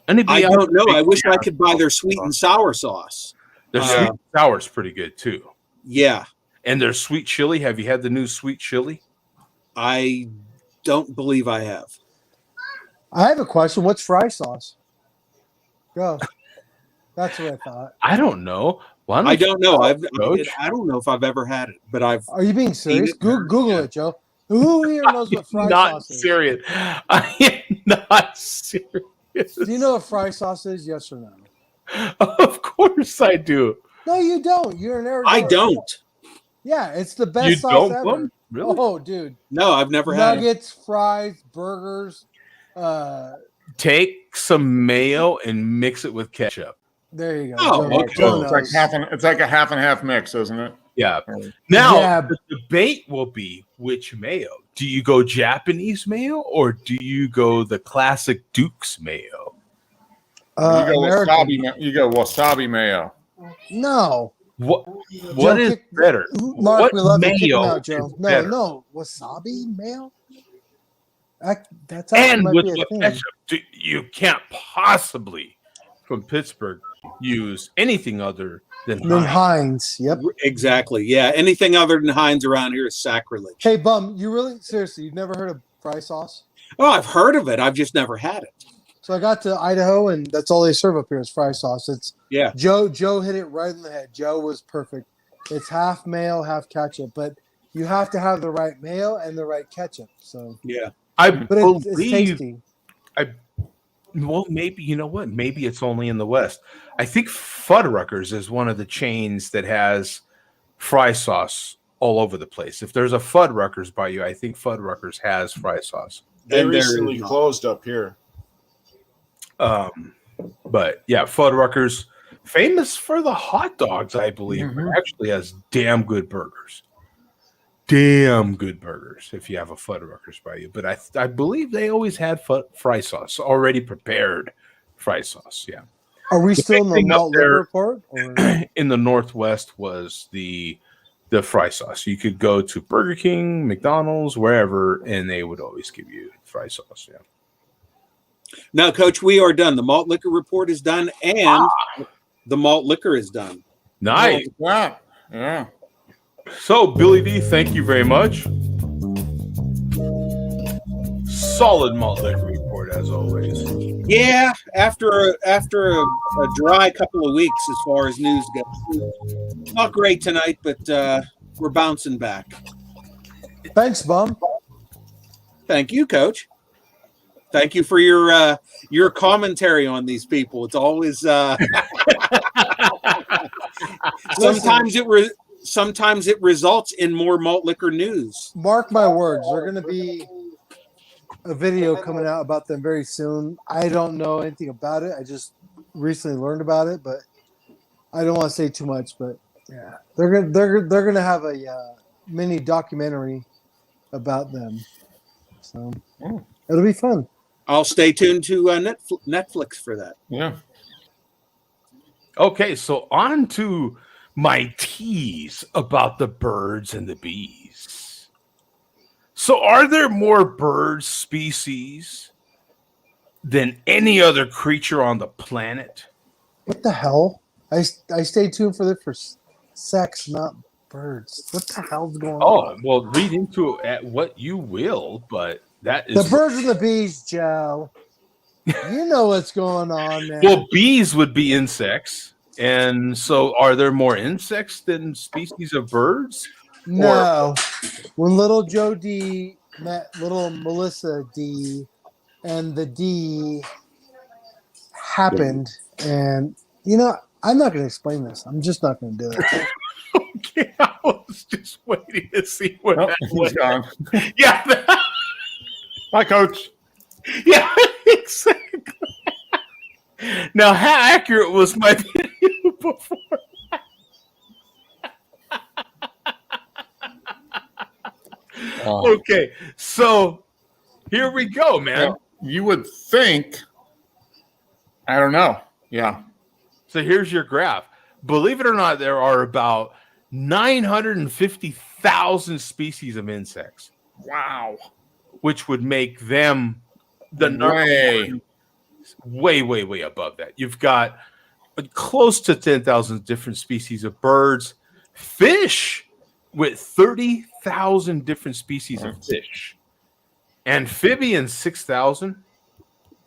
I don't know. I wish I could buy their sweet and sour sauce. Their sweet and sour is pretty good too. Yeah. And their sweet chili. Have you had the new sweet chili? I don't believe I have. I have a question. What's fry sauce? Go. That's what I thought. I don't know. I don't know. I don't know if I've ever had it, but I've. Are you being serious? Google it, Joe. Who here knows what fry sauce is? Serious. I am not serious. Do you know what fry sauce is? Yes or no? Of course I do. No, you don't. You're an Arizona. I don't. Yeah, it's the best You sauce don't, ever. Bum? Really? Oh, dude. No, I've never had it. Nuggets, fries, burgers. Take some mayo and mix it with ketchup. There you go. Oh, okay. It's like a half and half mix, isn't it? Yeah. Now, the debate will be which mayo. Do you go Japanese mayo or do you go the classic Duke's mayo? You go wasabi mayo. No. What is better? Mark, what we love you. Kick him mayo out, Joe. is No, better? no. Wasabi mayo? That's And might with be a what thing. ketchup? You can't possibly, from Pittsburgh, use anything other than Heinz. Yep. Exactly. Yeah. Anything other than Heinz around here is sacrilege. Hey, Bum, you really, seriously, you've never heard of fry sauce? Oh, I've heard of it. I've just never had it. So I got to Idaho, and that's all they serve up here is fry sauce. It's Yeah. Joe hit it right in the head. Joe was perfect. It's half mayo, half ketchup, but you have to have the right mayo and the right ketchup. So Yeah. but it's tasty. Well, maybe, you know what? Maybe it's only in the West. I think Fuddruckers is one of the chains that has fry sauce all over the place. If there's a Fuddruckers by you, I think Fuddruckers has fry sauce. They recently closed up here. But yeah, Fuddruckers, famous for the hot dogs, I believe, but actually has damn good burgers. Damn good burgers if you have a Fuddruckers by you. But I believe they always had fry sauce, already prepared fry sauce. Yeah. Are we still in the thing up Malt there- Liquor Report? Or? In the Northwest was the fry sauce. You could go to Burger King, McDonald's, wherever, and they would always give you fry sauce. Yeah. Now, Coach, we are done. The Malt Liquor Report is done, and the malt liquor is done. Nice. Yeah. So, Billy D, thank you very much. Solid malt liquor report as always. Yeah, after a dry couple of weeks as far as news goes. Not great tonight, but we're bouncing back. Thanks, Bum. Thank you, Coach. Thank you for your commentary on these people. It's always sometimes it results in more malt liquor news. Mark my words, there's going to be a video coming out about them very soon. I don't know anything about it. I just recently learned about it, but I don't want to say too much. But yeah, they're gonna have a mini documentary about them, so it'll be fun. I'll stay tuned to Netflix for that. Yeah. Okay, so on to my tease about the birds and the bees. So are there more bird species than any other creature on the planet? What the hell? I stay tuned for sex, not birds. What the hell's going on? Oh, well, read into it at what you will, but that is The birds and the bees, Joe. You know what's going on, man. Well, bees would be insects. And so are there more insects than species of birds? No. When little Joe D met little Melissa D, and the D happened, and I'm not going to explain this. I'm just not going to do it. Okay, I was just waiting to see what that He's was. gone. Yeah. Hi, Coach. Yeah, exactly. Now, how accurate was my video before? Okay, so here we go, man. Well, you would think, I don't know. Yeah. So here's your graph. Believe it or not, there are about 950,000 species of insects. Wow. Which would make them the way above that. You've got close to 10,000 different species of birds, fish with 30,000 different species of fish, amphibians 6,000,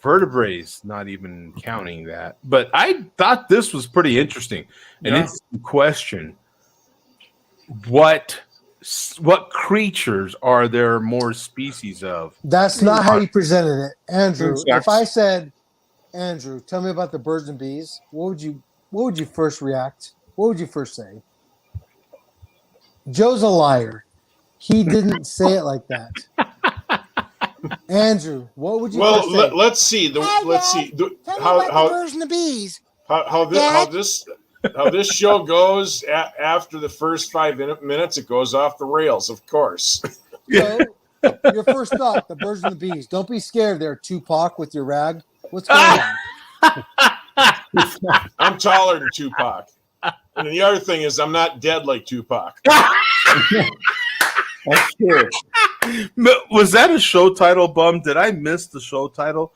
vertebrates not even counting that. But I thought this was pretty interesting. An interesting question. What creatures are there more species of? That's not how you presented it, Andrew. Insects. If I said, Andrew, tell me about the birds and bees, what would you first react? What would you first say? Joe's a liar. He didn't say it like that. Andrew, what would you first say? Let's see. Let's see how the birds and the bees. How this show goes after the first 5 minutes. It goes off the rails, of course. So, your first thought, the birds and the bees. Don't be scared there, Tupac, with your rag. What's going on? I'm taller than Tupac. And the other thing is I'm not dead like Tupac. That's true. Was that a show title, Bum? Did I miss the show title?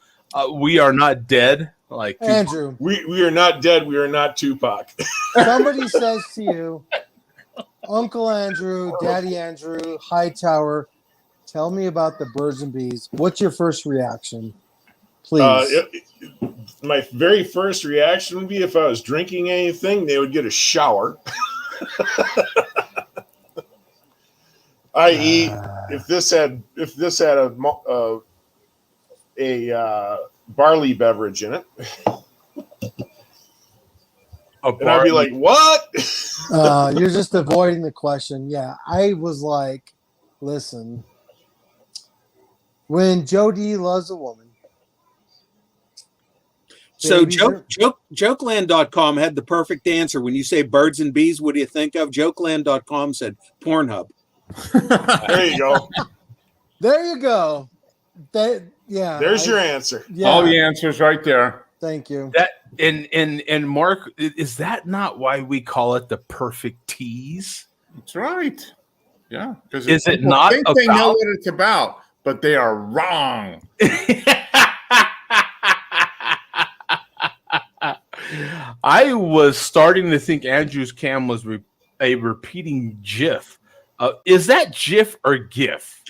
We Are Not Dead? Like Andrew. We are not dead. We are not Tupac. Somebody says to you, Uncle Andrew, Daddy Andrew, Hightower, tell me about the birds and bees. What's your first reaction? Please. My very first reaction would be if I was drinking anything, they would get a shower. I.e., if this had a barley beverage in it, and I'd be like, "What?" You're just avoiding the question. Yeah, I was like, listen, when Jody loves a woman. So Jokeland.com had the perfect answer. When you say birds and bees, what do you think of? Jokeland.com said Pornhub. There you go. There you go. There's your answer. Yeah. All the answers right there. Thank you. That and Mark, is that not why we call it the perfect tease? That's right. Yeah. Because is it not? They know what it's about, but they are wrong. I was starting to think Andrew's cam was a repeating GIF. Is that GIF or GIF?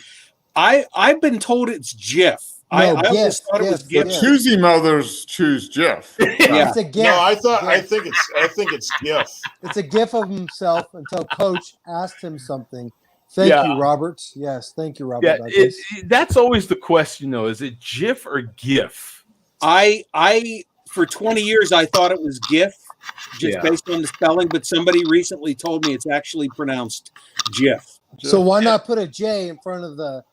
I've been told it's GIF. No, I GIF, always thought it was GIF. The choosy mothers choose GIF. Yeah. It's a GIF. No, I think it's GIF. It's a GIF of himself until Coach asked him something. Thank you, Robert. Yes, thank you, Robert. Yeah, that's always the question, though. Is it GIF or GIF? I for 20 years I thought it was GIF, just based on the spelling. But somebody recently told me it's actually pronounced GIF. So why not put a J in front of the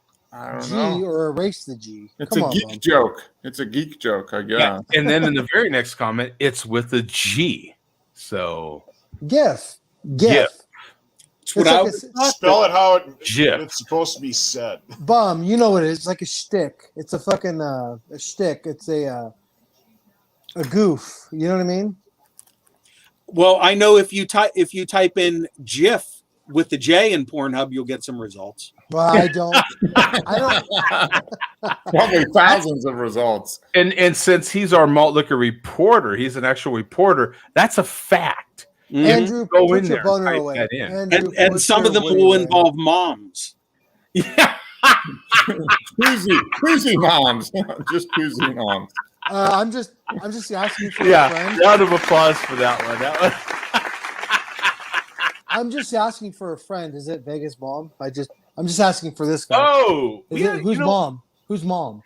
G know. or erase the G? It's a geek joke. It's a geek joke, I guess. Yeah. And then in the very next comment, it's with a G. So GIF. It's what I spell it how GIF. it's supposed to be said. Bum, you know what it is. It's like a shtick. It's a fucking a shtick. It's a goof. You know what I mean? Well, I know if you type in GIF with the J in Pornhub, you'll get some results. Well, I don't. Probably thousands of results. And since he's our malt liquor reporter, he's an actual reporter. That's a fact. Andrew, go put in your there, boner type away. that in. Andrew, And some of them will involve moms. Yeah. Koozie moms. Just koozie moms. I'm just asking for a friend. Round of applause for that one. I'm just asking for a friend. Is it Vegas mom? I'm just asking for this guy. Oh, Who's mom? Who's mom?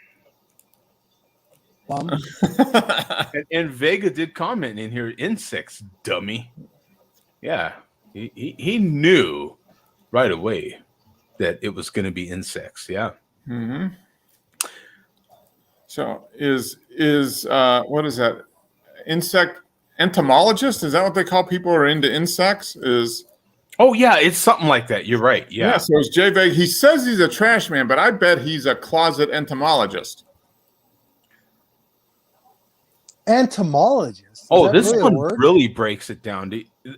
Mom. and Vega did comment in here, insects, dummy. Yeah, he knew right away that it was going to be insects. Yeah. Mm-hmm. So is what is that? insect entomologist. Is that what they call people who are into insects? Oh yeah, it's something like that. You're right. Yeah. So it's Jay Vega. He says he's a trash man, but I bet he's a closet entomologist. Entomologist. Oh, this one really breaks it down.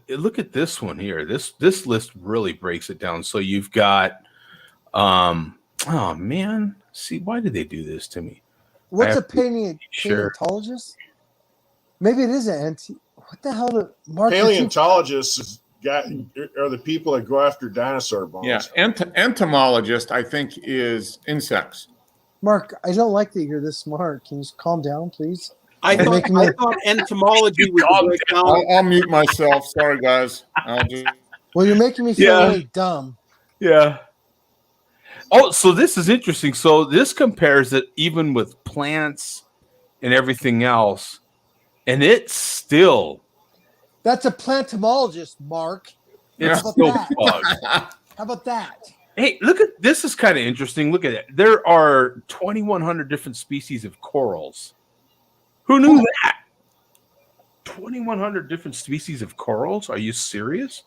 Look at this one here. This list really breaks it down. So you've got, oh man, see, why did they do this to me? What's a paleontologist? Maybe it is an what the hell? Paleontologists are the people that go after dinosaur bones. Yeah, entomologist, I think, is insects. Mark, I don't like that you're this smart. Can you just calm down, please? I thought entomology was I'll mute myself. Sorry, guys. Well, you're making me feel really dumb. Yeah. Oh, so this is interesting. So this compares it even with plants and everything else, and it's still. That's a plantomologist, Mark. It's How still about bugs. that? How about that? Hey, look at this. Is kind of interesting. Look at it. There are 2,100 different species of corals. Who knew that? 2,100 different species of corals? Are you serious?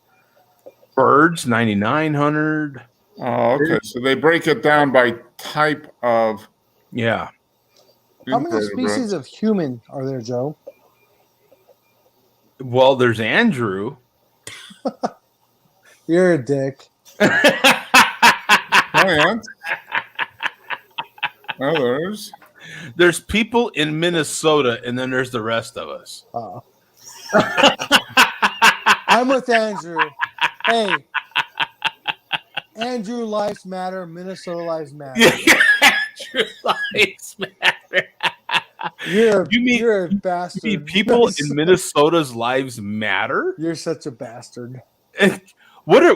Birds, 9,900. Oh, okay. So they break it down by type of. Yeah. How many species of human are there, Joe? Well, there's Andrew. You're a dick. There's people in Minnesota, and then there's the rest of us. I'm with Andrew. Hey, Andrew lives matter. Minnesota lives matter. Andrew lives matter. You're a bastard. You mean people in Minnesota's lives matter? You're such a bastard. What are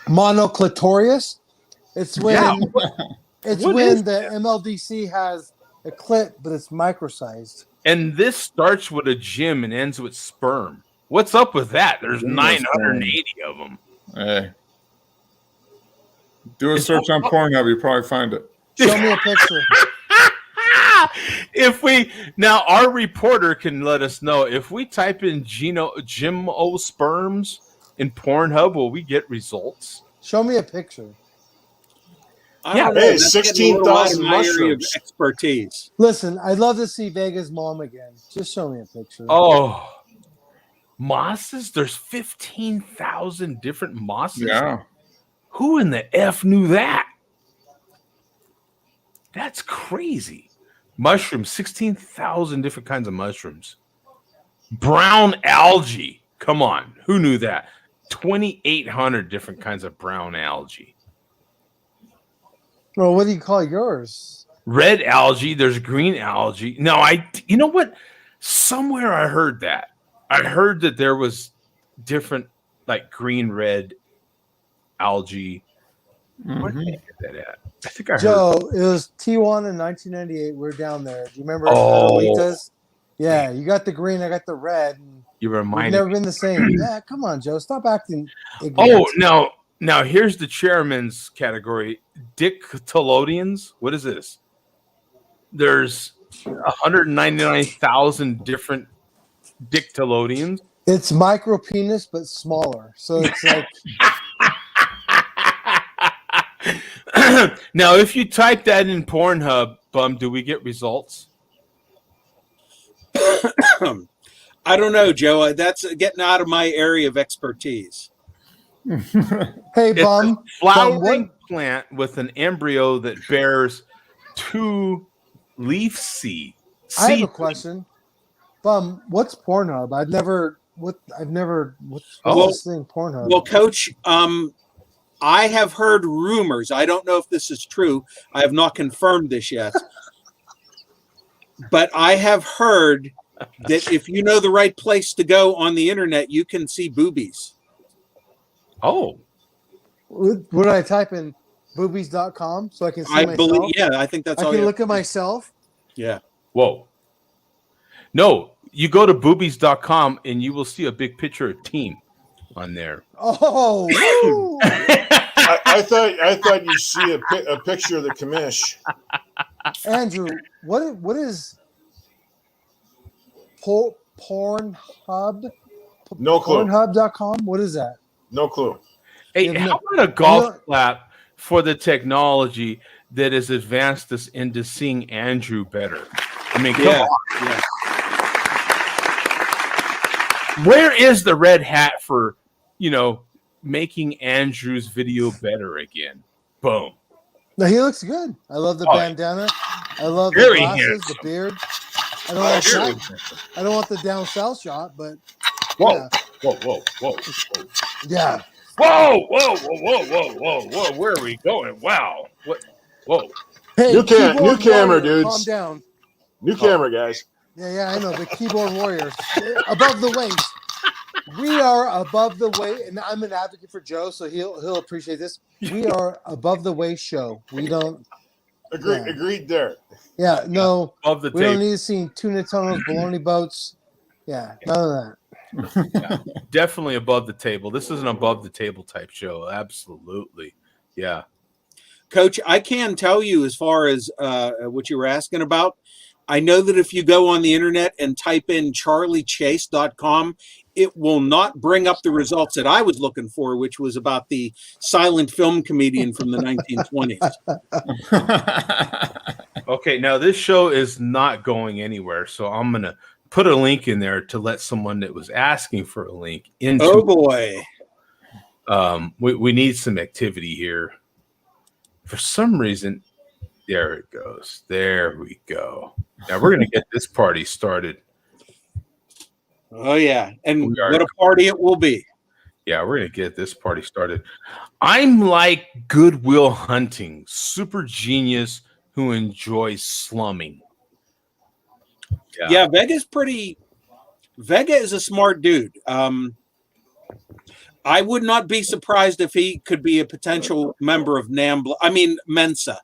monoclitorius? It's when the MLDC has a clit, but it's microsized. And this starts with a gym and ends with sperm. What's up with that? There's 980 of them. Hey. Do a search on Pornhub, you probably find it. Show me a picture. Now our reporter can let us know if we type in gymnosperms in Pornhub, will we get results? Show me a picture. Hey, 16,000 mushrooms. Expertise. Listen, I'd love to see Vega's mom again. Just show me a picture. Oh, mosses? There's 15,000 different mosses. Yeah. Who in the F knew that? That's crazy. Mushrooms, 16,000 different kinds of mushrooms. Brown algae. Come on. Who knew that? 2,800 different kinds of brown algae. Well, what do you call yours? Red algae. There's green algae. No, you know what? Somewhere I heard that. I heard that there was different, like green, red algae. Where did I get that at? I think I heard. Joe, it was T1 in 1998. We're down there. Do you remember Adelita's? Yeah, you got the green, I got the red. You reminded me. Never been the same. Yeah, come on, Joe. Stop acting ignorant. Oh, now here's the chairman's category. Dictylodians. What is this? There's 199,000 different dictylodians. It's micro penis, but smaller. So it's like... Now, if you type that in Pornhub, do we get results? I don't know, Joe. That's getting out of my area of expertise. Hey, Bum. It's a flowering plant with an embryo that bears 2 leaf seeds. I have a question. Bum, what's Pornhub? What's this thing, Pornhub? Well, Coach, I have heard rumors. I don't know if this is true. I have not confirmed this yet. But I have heard that if you know the right place to go on the internet, you can see boobies. Oh. Would I type in boobies.com so I can see myself? I think that's all. I can look at myself? Yeah. Whoa. No, you go to boobies.com and you will see a big picture of team on there. Oh. I thought you see a picture of the commish. Andrew, what is Pornhub? No clue. Pornhub.com? What is that? No clue. Hey, You have how no- about a golf you know- clap for the technology that has advanced us into seeing Andrew better? I mean, come Yeah. on. Yeah. Where is the red hat for, making Andrew's video better again? Boom. No, he looks good. I love the Oh, bandana. I love the very glasses, handsome. the beard. I don't like Very that. handsome. I don't want the down south shot, but Whoa. yeah. Whoa, whoa, whoa, whoa. Yeah. Whoa, whoa, whoa, whoa, whoa, whoa, whoa. Where are we going? Wow. What? Whoa. Hey, New keyboard camera, warrior, dudes. calm down. New camera, guys. Yeah, I know. The keyboard warriors above the waist. We are above the waist, and I'm an advocate for Joe, so he'll appreciate this. We are above the waist show. We don't. Agreed there. Yeah, no. Above the We don't table. need to see tuna tunnels, baloney boats. Yeah, none of that. Definitely above the table. This is an above the table type show. Absolutely. Yeah. Coach, I can tell you as far as what you were asking about, I know that if you go on the internet and type in charliechase.com, it will not bring up the results that I was looking for, which was about the silent film comedian from the 1920s. Okay, now this show is not going anywhere, so I'm going to put a link in there to let someone that was asking for a link into. Oh, boy. We need some activity here. For some reason, there it goes. There we go. Now we're going to get this party started. Oh, yeah. And We are- what a party it will be. Yeah, we're going to get this party started. I'm like Goodwill Hunting, super genius who enjoys slumming. Yeah, Vega is a smart dude. I would not be surprised if he could be a potential member of Mensa.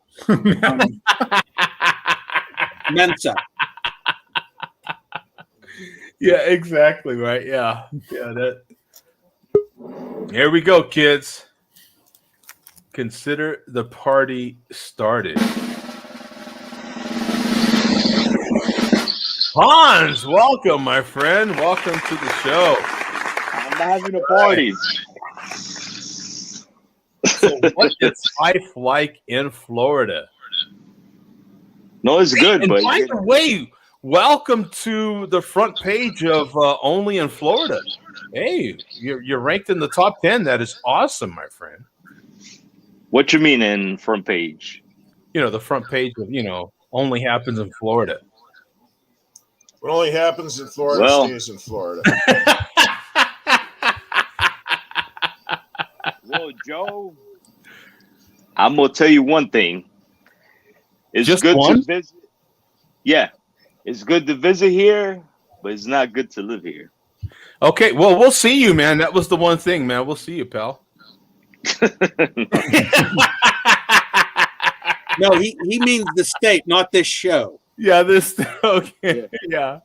Mensa. Yeah, exactly right. Yeah. That. Here we go, kids. Consider the party started. Hans, welcome, my friend. Welcome to the show. I'm having a party. So what is life like in Florida? No, it's good, And but by the way, welcome to the front page of Only in Florida. Hey, you're ranked in the top 10. That is awesome, my friend. what you mean in front page? The front page of, Only Happens in Florida. What only happens in Florida Well- stays in Florida. Well, Joe, I'm gonna tell you one thing. It's Just good one? to visit. Yeah, it's good to visit here, but it's not good to live here. Okay, well, we'll see you, man. That was the one thing, man. We'll see you, pal. No, he means the state, not this show. Yeah, this. Okay. Yeah.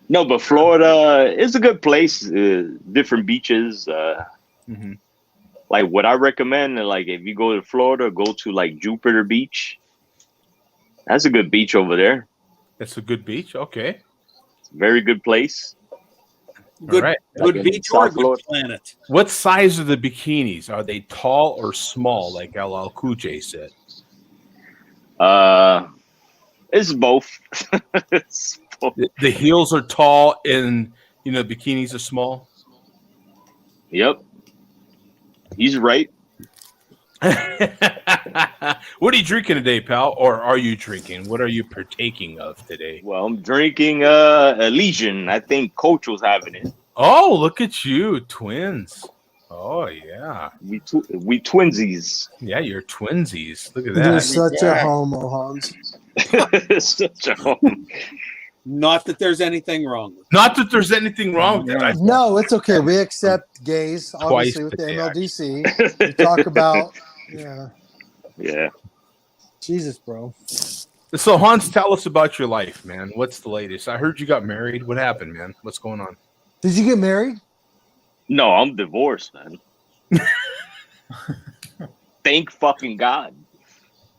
No, but Florida is a good place. Different beaches. Mm-hmm. Like what I recommend, like if you go to Florida, go to like Jupiter Beach. That's a good beach over there. It's a good beach. Okay. It's a very good place. Good, All right. good Like in beach or South good Florida. planet. What size are the bikinis? Are they tall or small, like LL Cool J said? It's both. It's both. The heels are tall and, bikinis are small? Yep. He's right. What are you drinking today, pal? Or are you drinking? What are you partaking of today? Well, I'm drinking a Legion. I think Coach was having it. Oh, look at you, twins. Oh, yeah. We twinsies. Yeah, you're twinsies. Look at You're that. such a homo, Hans. Such a Not that there's anything wrong with Not that there's anything wrong with that. No, it's okay. We accept gays, obviously, with the today, MLDC. We talk about, Yeah. Jesus, bro. So, Hans, tell us about your life, man. What's the latest? I heard you got married. What happened, man? What's going on? Did you get married? No, I'm divorced, man. Thank fucking God.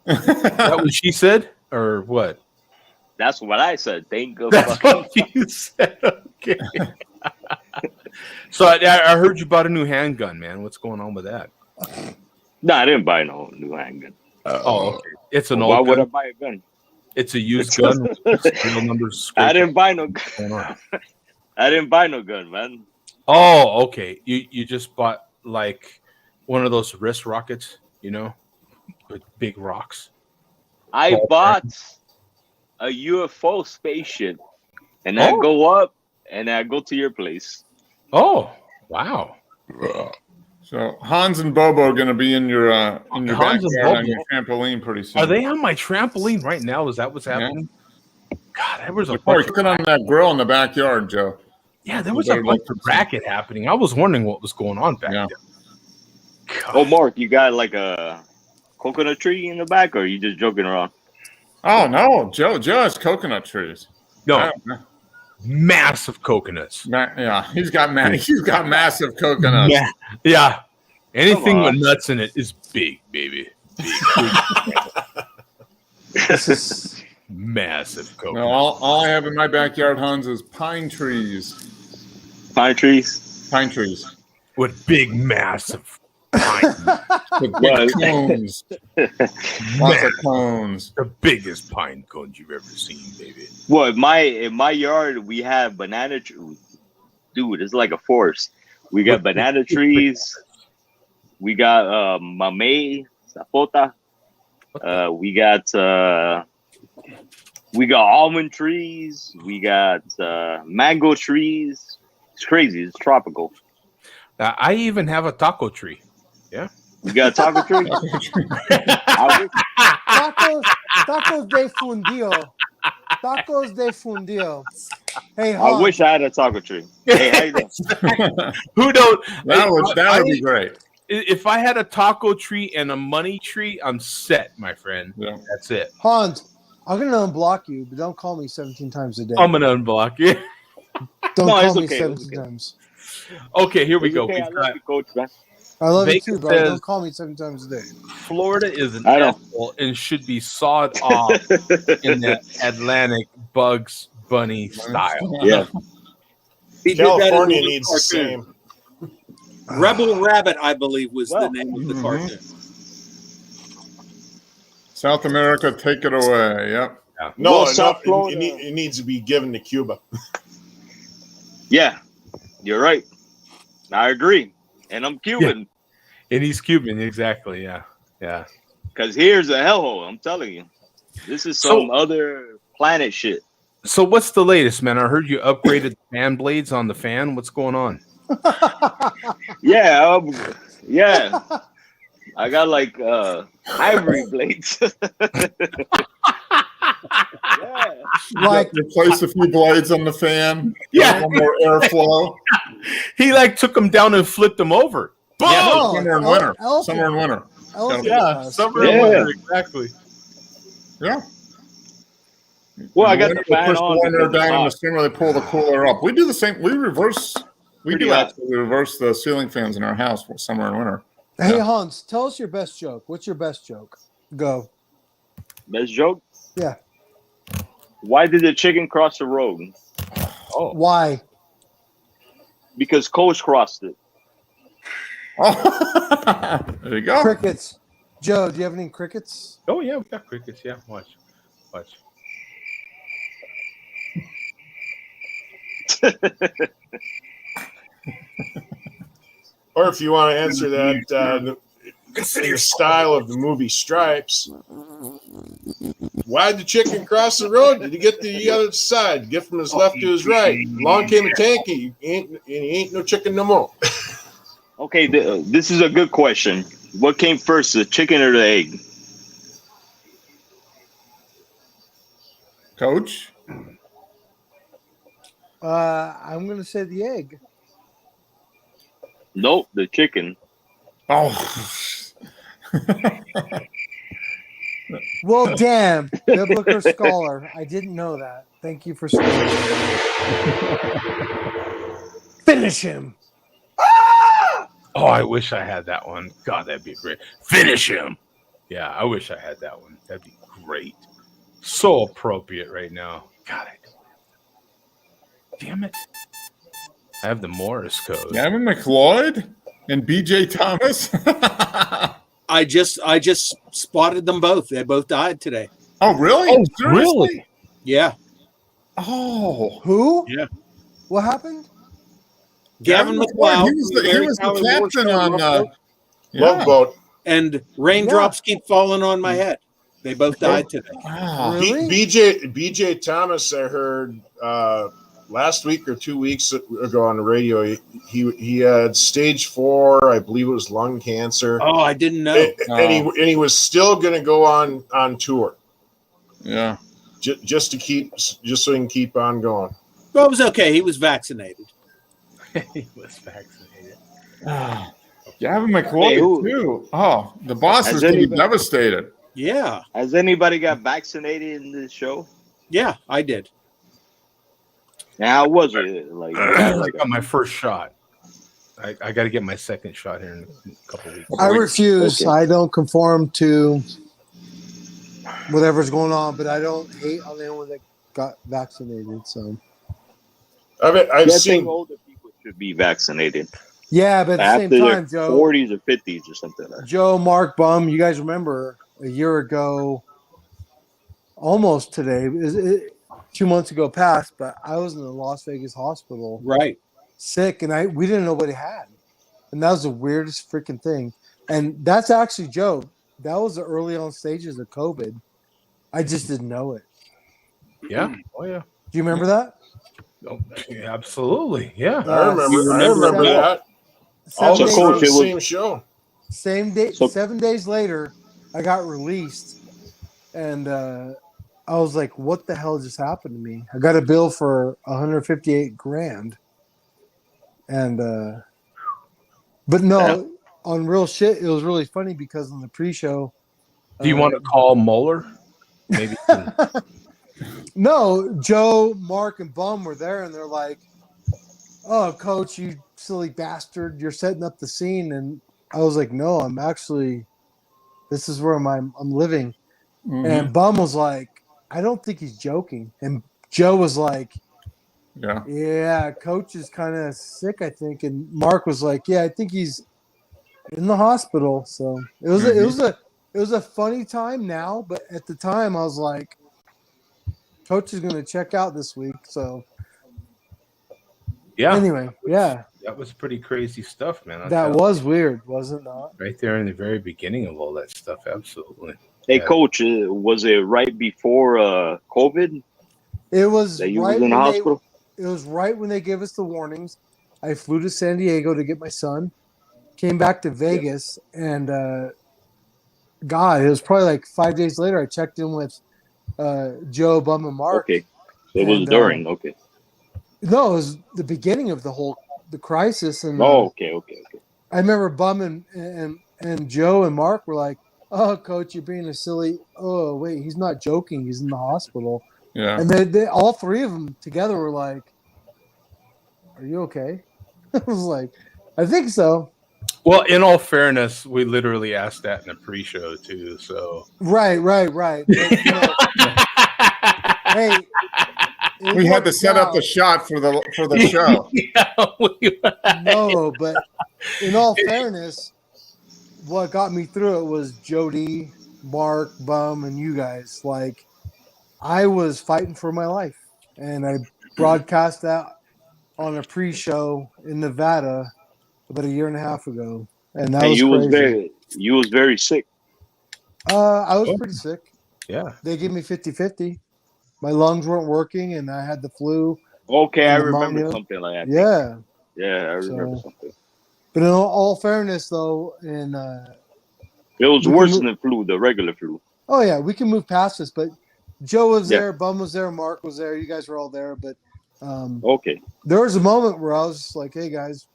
Is that what she said? or what? That's what I said. Think of That's fucking. what you said. Okay. So I heard you bought a new handgun, man. What's going on with that? No, I didn't buy no new handgun. Oh, okay. It's an Why old would I gun. buy a gun? It's a used gun. Serial numbers I scraped. didn't buy no. What's going on? I didn't buy no gun, man. Oh, okay. You just bought like one of those wrist rockets, with big rocks. I Ball bought a UFO spaceship, and I go up and I go to your place. Oh, wow. So Hans and Bobo are going to be in your Hans and backyard on Bobo. your trampoline pretty soon. Are they on my trampoline right now? Is that what's happening? God, there was a Or bunch get on that grill in the backyard, Joe. Yeah, there was a bunch of racket happening. I was wondering what was going on back there. Oh, Mark, you got like a coconut tree in the back, or are you just joking around? Oh no, Joe has coconut trees. No, massive coconuts. Yeah, he's got massive coconuts. Yeah, anything with nuts in it is big, baby. Big. This is massive coconut. No, all I have in my backyard, Hans, is pine trees. Pine trees? Pine trees. With big, massive pine. With big cones. Lots of cones. The biggest pine cones you've ever seen, baby. Well, in my yard, we have banana trees. Dude, it's like a forest. We got banana trees. We got mamey, sapota. We got almond trees. We got mango trees. It's crazy. It's tropical. I even have a taco tree. Yeah. You got a taco tree? Tacos de fundio. Tacos de fundio. Hey, Hans. I wish I had a taco tree. Hey, how you doing? Who don't? That would be great. If I had a taco tree and a money tree, I'm set, my friend. Yeah. That's it. Hans, I'm going to unblock you, but don't call me 17 times a day. I'm going to unblock you. Don't call me 17 times. Okay, here we go. Okay, I love you, Coach, man. I love you Vegas too, bro. says- Don't call me 7 times a day. Florida is an I know. apple and should be sawed off in the Atlantic Bugs Bunny style. Yeah. He did that in California the needs the cartoon. same. Rebel Rabbit, I believe, was the name of the cartoon. South America, take it away. Yep. No, South Florida. it needs to be given to Cuba. Yeah, you're right. I agree. And I'm Cuban. And he's Cuban, exactly. Yeah. Yeah. Because here's a hellhole, I'm telling you. This is some other planet shit. So what's the latest, man? I heard you upgraded the fan blades on the fan. What's going on? Yeah, yeah. I got like ivory blades. Yeah. Like, Replace a few blades on the fan. Yeah. A little more airflow. He like took them down and flipped them over. Boom! Yeah, no, summer and ele- winter. elephant. Summer and winter. elephant Yeah, glass. summer Yeah. and winter, exactly. Yeah. Well, I In got winter, the fan they push on the winter because it's down. In the hot. summer, they pull the cooler up. We do the same. We reverse. We Pretty do hot. actually reverse the ceiling fans in our house for summer and winter. Hey, Hans, tell us your best joke. What's your best joke? Go. Best joke? Yeah. Why did the chicken cross the road? Oh, Why? Because Coach crossed it. Oh, there you go. Crickets. Joe, do you have any crickets? oh yeah, we got crickets. Yeah, watch. Or if you want to answer that in the style of the movie Stripes, why'd the chicken cross the road? Did he get to the other side? Get from his left to his right. Along came a tanky. He ain't no chicken no more. Okay, this is a good question. What came first, the chicken or the egg? Coach. I'm going to say the egg. Nope, the chicken. Oh. Well, damn, biblical scholar. I didn't know that. Thank you for saying. Finish him. Oh, I wish I had that one. God, that'd be great. Finish him. Yeah, I wish I had that one. That'd be great. So appropriate right now. God, damn it. I have the Morris code. Gavin McLeod and BJ Thomas. I just spotted them both. They both died today. Oh, really? Oh, Seriously? really? Yeah. Oh. Who? Yeah. What happened? Gavin McLeod. He was the captain on Love Boat. And raindrops keep falling on my head. They both died today. Wow. Really? BJ Thomas, I heard last week or 2 weeks ago on the radio. He had stage 4, I believe it was lung cancer. Oh, I didn't know. And he was still going to go on tour. Yeah. Just so he can keep on going. Well, it was okay. He was vaccinated. He was vaccinated. Gavin McLeod too. Oh, the boss is going to be devastated. Yeah. Has anybody got vaccinated in this show? Yeah, I did. Now, how was it? Like, I got my first shot. I got to get my second shot here in a couple weeks. I refuse. Okay. I don't conform to whatever's going on, but I don't hate on anyone that got vaccinated. So I've seen older people should be vaccinated. yeah, but at the After same their time, Joe, 40s or 50s or something like that. Joe, Mark, Bum, you guys remember a year ago, almost today, 2 months ago past, but I was in the Las Vegas hospital, Right. sick, and we didn't know what he had, and that was the weirdest freaking thing. And that's actually, Joe, that was the early on stages of COVID. I just didn't know it. Yeah. Oh, yeah. Do you remember that? Oh, yeah, absolutely. Yeah. I remember that. All Seven this days- on the same show. Same day, So- 7 days later, I got released, and I was like, "What the hell just happened to me?" I got a bill for $158,000, and but no, on real shit, it was really funny because on the pre-show, Do you want to call Moeller? Maybe. no, Joe, Mark, and Bum were there, and they're like, "Oh, Coach, you silly bastard, you're setting up the scene," and I was like, "No, I'm actually. This is where I'm living." And Bum was like, "I don't think he's joking." And Joe was like, "Yeah, Coach is kind of sick, I think." And Mark was like, "Yeah, I think he's in the hospital." So it was a funny time now, but at the time I was like, "Coach is going to check out this week." So Yeah. anyway, yeah, That was pretty crazy stuff, man. I'll that tell was weird, was it not? you. Right there in the very beginning of all that stuff. Absolutely. Hey, Yeah. Coach, was it right before COVID It was that you right was in the when hospital? it was right when they gave us the warnings. I flew to San Diego to get my son, came back to Vegas, and God, it was probably like 5 days later. I checked in with Joe, Bum, and Mark. Okay. So it was And, during. Okay. No, it was the beginning of the crisis. And Okay. I remember Bum and Joe and Mark were like, "Oh, Coach, you're being a silly. Oh, wait, he's not joking. He's in the hospital." Yeah. And they all three of them together were like, "Are you okay?" I was like, "I think so." Well, in all fairness, we literally asked that in the pre-show too. So Right. But, you know, hey, it We had to worked set up out. the shot for the show. No, but in all fairness, what got me through it was Jody, Mark, Bum, and you guys. Like, I was fighting for my life, and I broadcast that on a pre-show in Nevada about a year and a half ago, and that And was crazy. you was very sick. I was pretty sick. yeah. They gave me 50-50. My lungs weren't working, and I had the flu. Okay, I And remember pneumonia. something like that. Yeah. Yeah, I remember So- something. But in all fairness, though, It was we worse can- than flu, the regular flu. oh yeah, we can move past this. But Joe was Yeah. there, Bum was there, Mark was there. You guys were all there. But Okay. there was a moment where I was just like, "Hey guys,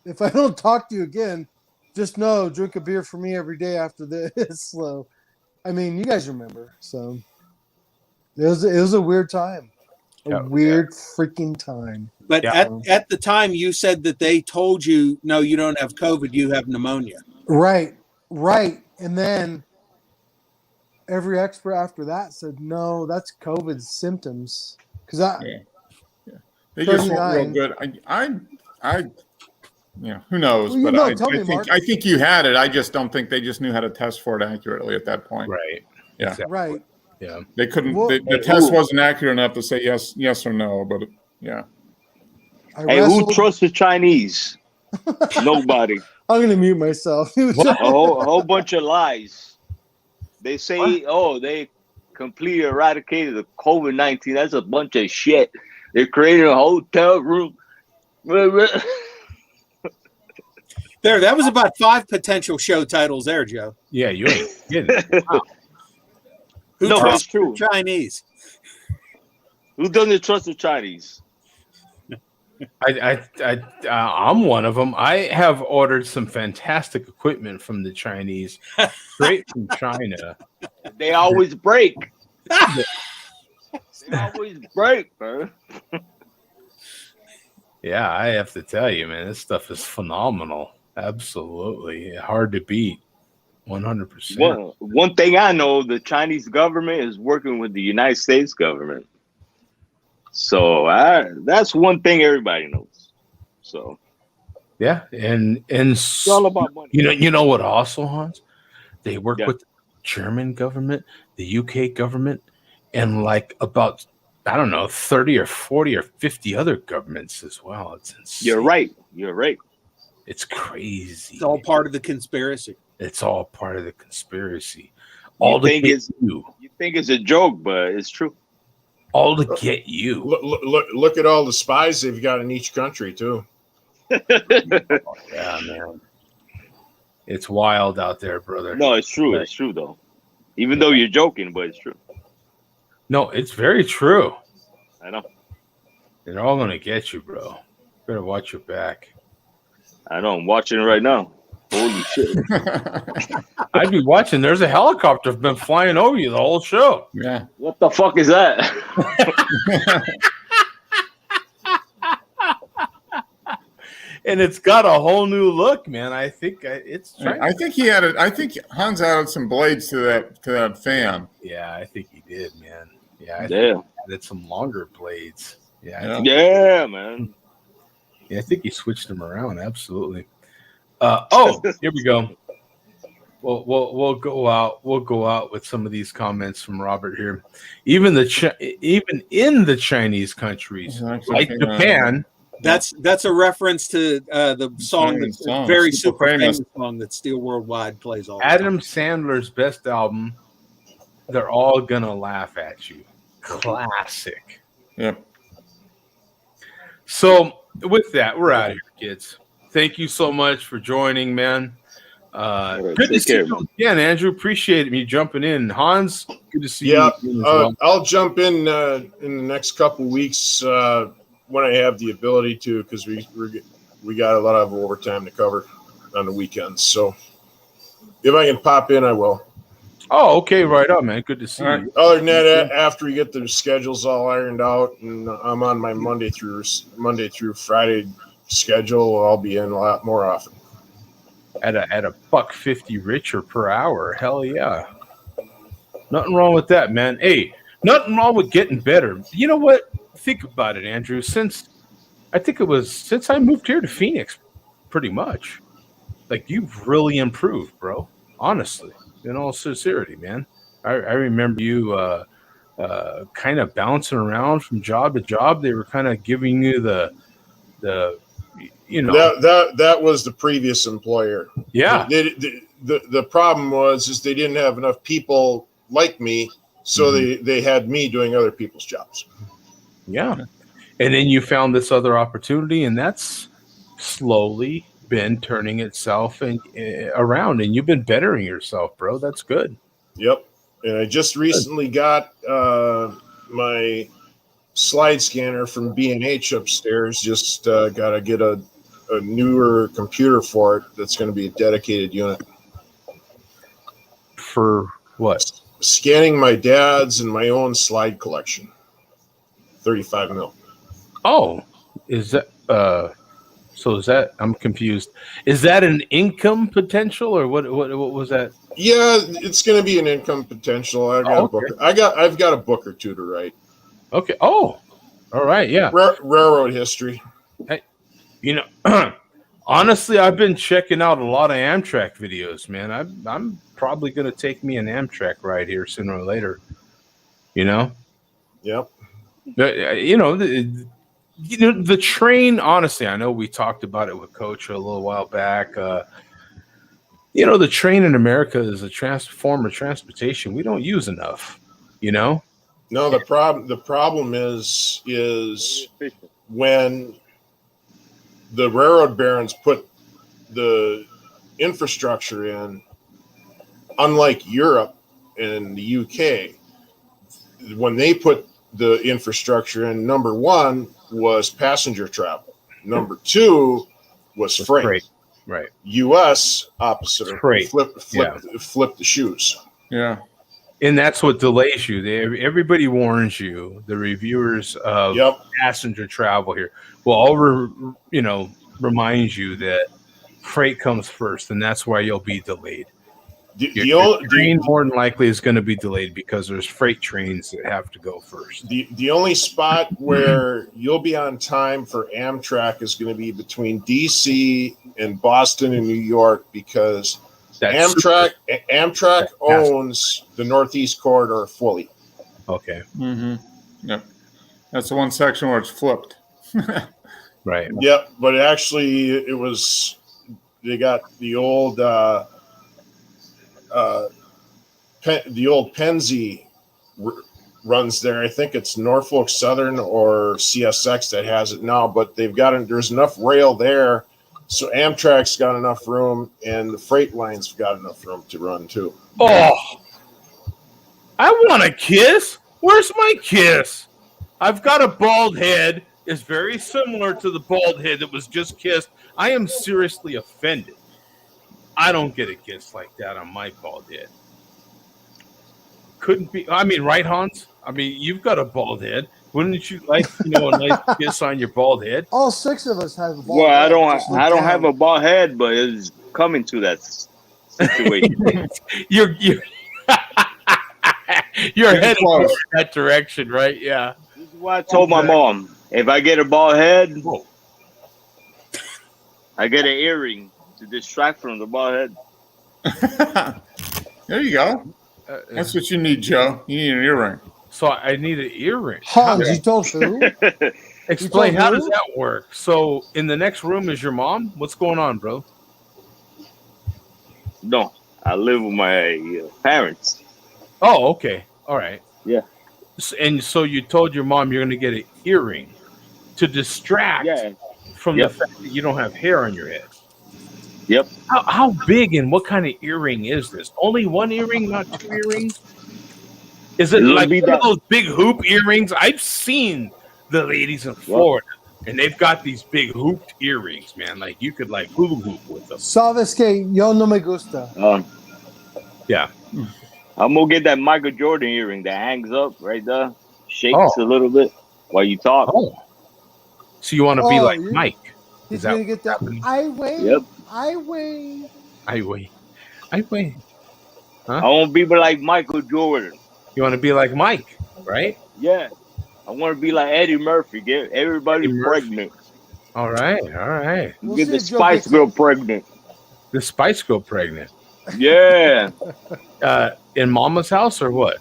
if I don't talk to you again, just know, drink a beer for me every day after this." So, I mean, you guys remember. So it was a weird time, weird freaking time. But Yeah. at the time, you said that they told you, no, you don't have COVID, you have pneumonia. Right. And then every expert after that said, no, that's COVID symptoms. Because They just 39. weren't real good. I who knows? Well, But tell me, think Mark. I think you had it. I just don't think they just knew how to test for it accurately at that point. Right. Yeah. Exactly. Right. Yeah. They couldn't. Well- the test wasn't accurate enough to say yes or no. But yeah. Hey, who trusts the Chinese? Nobody. I'm going to mute myself. A whole bunch of lies. They say, they completely eradicated the COVID-19. That's a bunch of shit. They created a hotel room. There, that was about 5 potential show titles there, Joe. Yeah, you ain't kidding. Wow. Who No, trusts it's true. the Chinese? Who doesn't trust the Chinese? I'm one of them. I have ordered some fantastic equipment from the Chinese, straight from China. They always break. They always break, man. Yeah, I have to tell you, man, this stuff is phenomenal. Absolutely hard to beat. 100%. One thing I know, the Chinese government is working with the United States government. So that's one thing everybody knows. So yeah, and it's all about money. You know what also, Hans? They work Yeah. with the German government, the UK government, and like about, I don't know, 30 or 40 or 50 other governments as well. It's insane. You're right. It's crazy. It's all part of the conspiracy. It's all part of the conspiracy. You think it's a joke, but it's true. All to get you. Look at all the spies they've got in each country too. Yeah, man. It's wild out there, brother. No, it's true. It's true, though. Even though you're joking, but it's true. No, it's very true. I know. They're all going to get you, bro. Better watch your back. I know. I'm watching it right now. Holy shit. I'd be watching. There's a helicopter been flying over you the whole show. Yeah. What the fuck is that? And it's got a whole new look, man. I think it's. I think he added. I think Hans added some blades to that fan. Yeah, I think he did, man. Yeah, I Yeah. think he added some longer blades. Yeah, Yeah, man. I think he switched them around. Absolutely. Here we go. We'll go out. We'll go out with some of these comments from Robert here. Even in the Chinese countries like Japan. That's a reference to the song that's song, very super super famous. famous song that Steel Worldwide plays all the Adam time. Sandler's best album. They're all gonna laugh at you. Classic. Yep. So with that, we're out of here, kids. Thank you so much for joining, man. Good to take see care, you again, Andrew. Appreciate me jumping in. Hans, good to see Yeah, you again as well. I'll jump in the next couple weeks when I have the ability to, because we got a lot of overtime to cover on the weekends. So if I can pop in, I will. Oh, okay, right on, man. Good to see you. Other than that, after we get the schedules all ironed out, and I'm on my Monday through Friday schedule, I'll be in a lot more often. At a $1.50 richer per hour. Hell yeah. Nothing wrong with that, man. Hey, nothing wrong with getting better. You know what? Think about it, Andrew. Since I moved here to Phoenix, pretty much. Like, you've really improved, bro. Honestly. In all sincerity, man. I remember you kind of bouncing around from job to job. They were kind of giving you the that was the previous employer. Yeah. The problem was they didn't have enough people like me, so they had me doing other people's jobs. Yeah. And then you found this other opportunity, and that's slowly been turning itself around, and you've been bettering yourself, bro. That's good. Yep. And I just recently got my slide scanner from B&H upstairs. Just got to get a newer computer for it that's going to be a dedicated unit. For what? Scanning my dad's and my own slide collection. 35 mil. Oh, is that So is that? I'm confused. Is that an income potential or what? What was that? Yeah, it's going to be an income potential. I've got a book. I've got a book or two to write. Okay. Oh, all right. Yeah. Railroad history. Hey, you know, honestly, I've been checking out a lot of Amtrak videos, man. I'm probably going to take me an Amtrak ride here sooner or later. You know. Yep. You know, the train. Honestly, I know we talked about it with Coach a little while back. You know, the train in America is a form of transportation we don't use enough. You know. No, the problem is when the railroad barons put the infrastructure in, unlike Europe and the UK, when they put the infrastructure in, number one was passenger travel. Number two was freight. Right. US opposite of freight. Flip the shoes. Yeah. And that's what delays you. Everybody warns you, the reviewers of passenger travel here will all remind you that freight comes first, and that's why you'll be delayed. Your train more than likely is going to be delayed because there's freight trains that have to go first. The only spot where you'll be on time for Amtrak is going to be between DC and Boston and New York, because Amtrak owns the Northeast Corridor fully. Okay. Mm-hmm. Yep. That's the one section where it's flipped. Right. Yep. But actually, it was, they got the old Penzi runs there. I think it's Norfolk Southern or CSX that has it now, but there's enough rail there. So Amtrak's got enough room, and the freight lines have got enough room to run too. Oh, I want a kiss. Where's my kiss? I've got a bald head. It's very similar to the bald head that was just kissed. I am seriously offended. I don't get a kiss like that on my bald head. Couldn't be. I mean, right, Hans? I mean, you've got a bald head. Wouldn't you like, a nice kiss on your bald head? All six of us have a bald Well, head. I don't have a bald head, but it's coming to that situation. You're headed in that direction, right? Yeah. This is why I told my mom, if I get a bald head, I get an earring to distract from the bald head. There you go. That's what you need, Joe. You need an earring. So I need an earring. Hans, you told who? Explain, how does that work? So in the next room is your mom? What's going on, bro? No, I live with my parents. Oh, okay. All right. Yeah. And so you told your mom you're going to get an earring to distract from the fact that you don't have hair on your head. Yep. How big and what kind of earring is this? Only one earring, not two earrings? Is it like one of those big hoop earrings? I've seen the ladies in Florida, and they've got these big hooped earrings, man. Like you could like hula hoop with them. Sabes que yo no me gusta. Yeah. I'm gonna get that Michael Jordan earring that hangs up right there, shakes a little bit while you talk. Oh. So you want to be like Mike? He's gonna get that. I wait. Yep. I wait. Huh? I want to be like Michael Jordan. You want to be like Mike, right? Yeah. I want to be like Eddie Murphy. Get everybody pregnant. All right. We'll get the Spice Girl pregnant. The Spice Girl pregnant. Yeah. In Mama's house or what?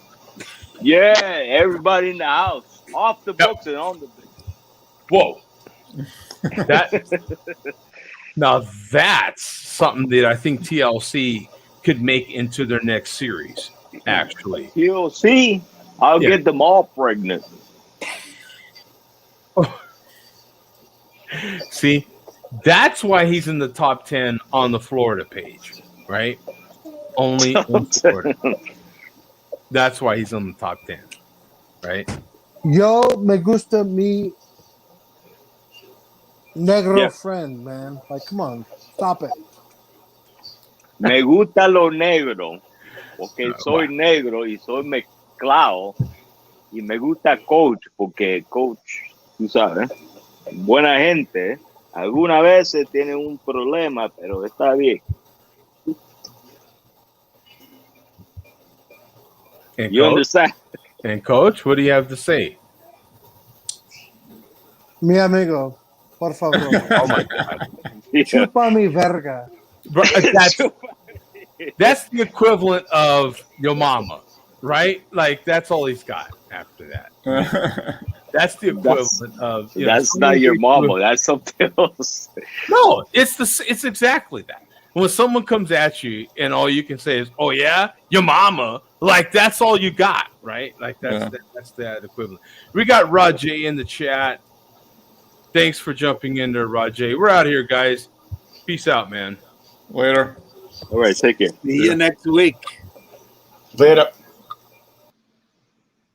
Yeah. Everybody in the house, off the books and on the books. Whoa. Now that's something that I think TLC could make into their next series. Actually, TLC, I'll get them all pregnant. See, that's why he's in the top 10 on the Florida page, right? Only in Florida. That's why he's on the top 10, right? Yo me gusta mi negro friend, man. Like, come on, stop it. Me gusta lo negro, porque soy negro y soy mezclado. Y me gusta Coach, porque Coach, tú sabes, buena gente. Alguna veces tiene un problema, pero está bien. And You coach, understand? and coach, what do you have to say? Mi amigo, por favor. Oh my God. Yeah. Chupa mi verga. Bro, that's the equivalent of your mama, right? Like that's all he's got after that. That's the equivalent of that's not your mama. That's something else. No, it's exactly that. When someone comes at you and all you can say is, "Oh yeah, your mama," like that's all you got, right? Like that's that equivalent. We got Rajay in the chat. Thanks for jumping in there, Rajay. We're out here, guys. Peace out, man. Later. All right, take care. See you next week. Later.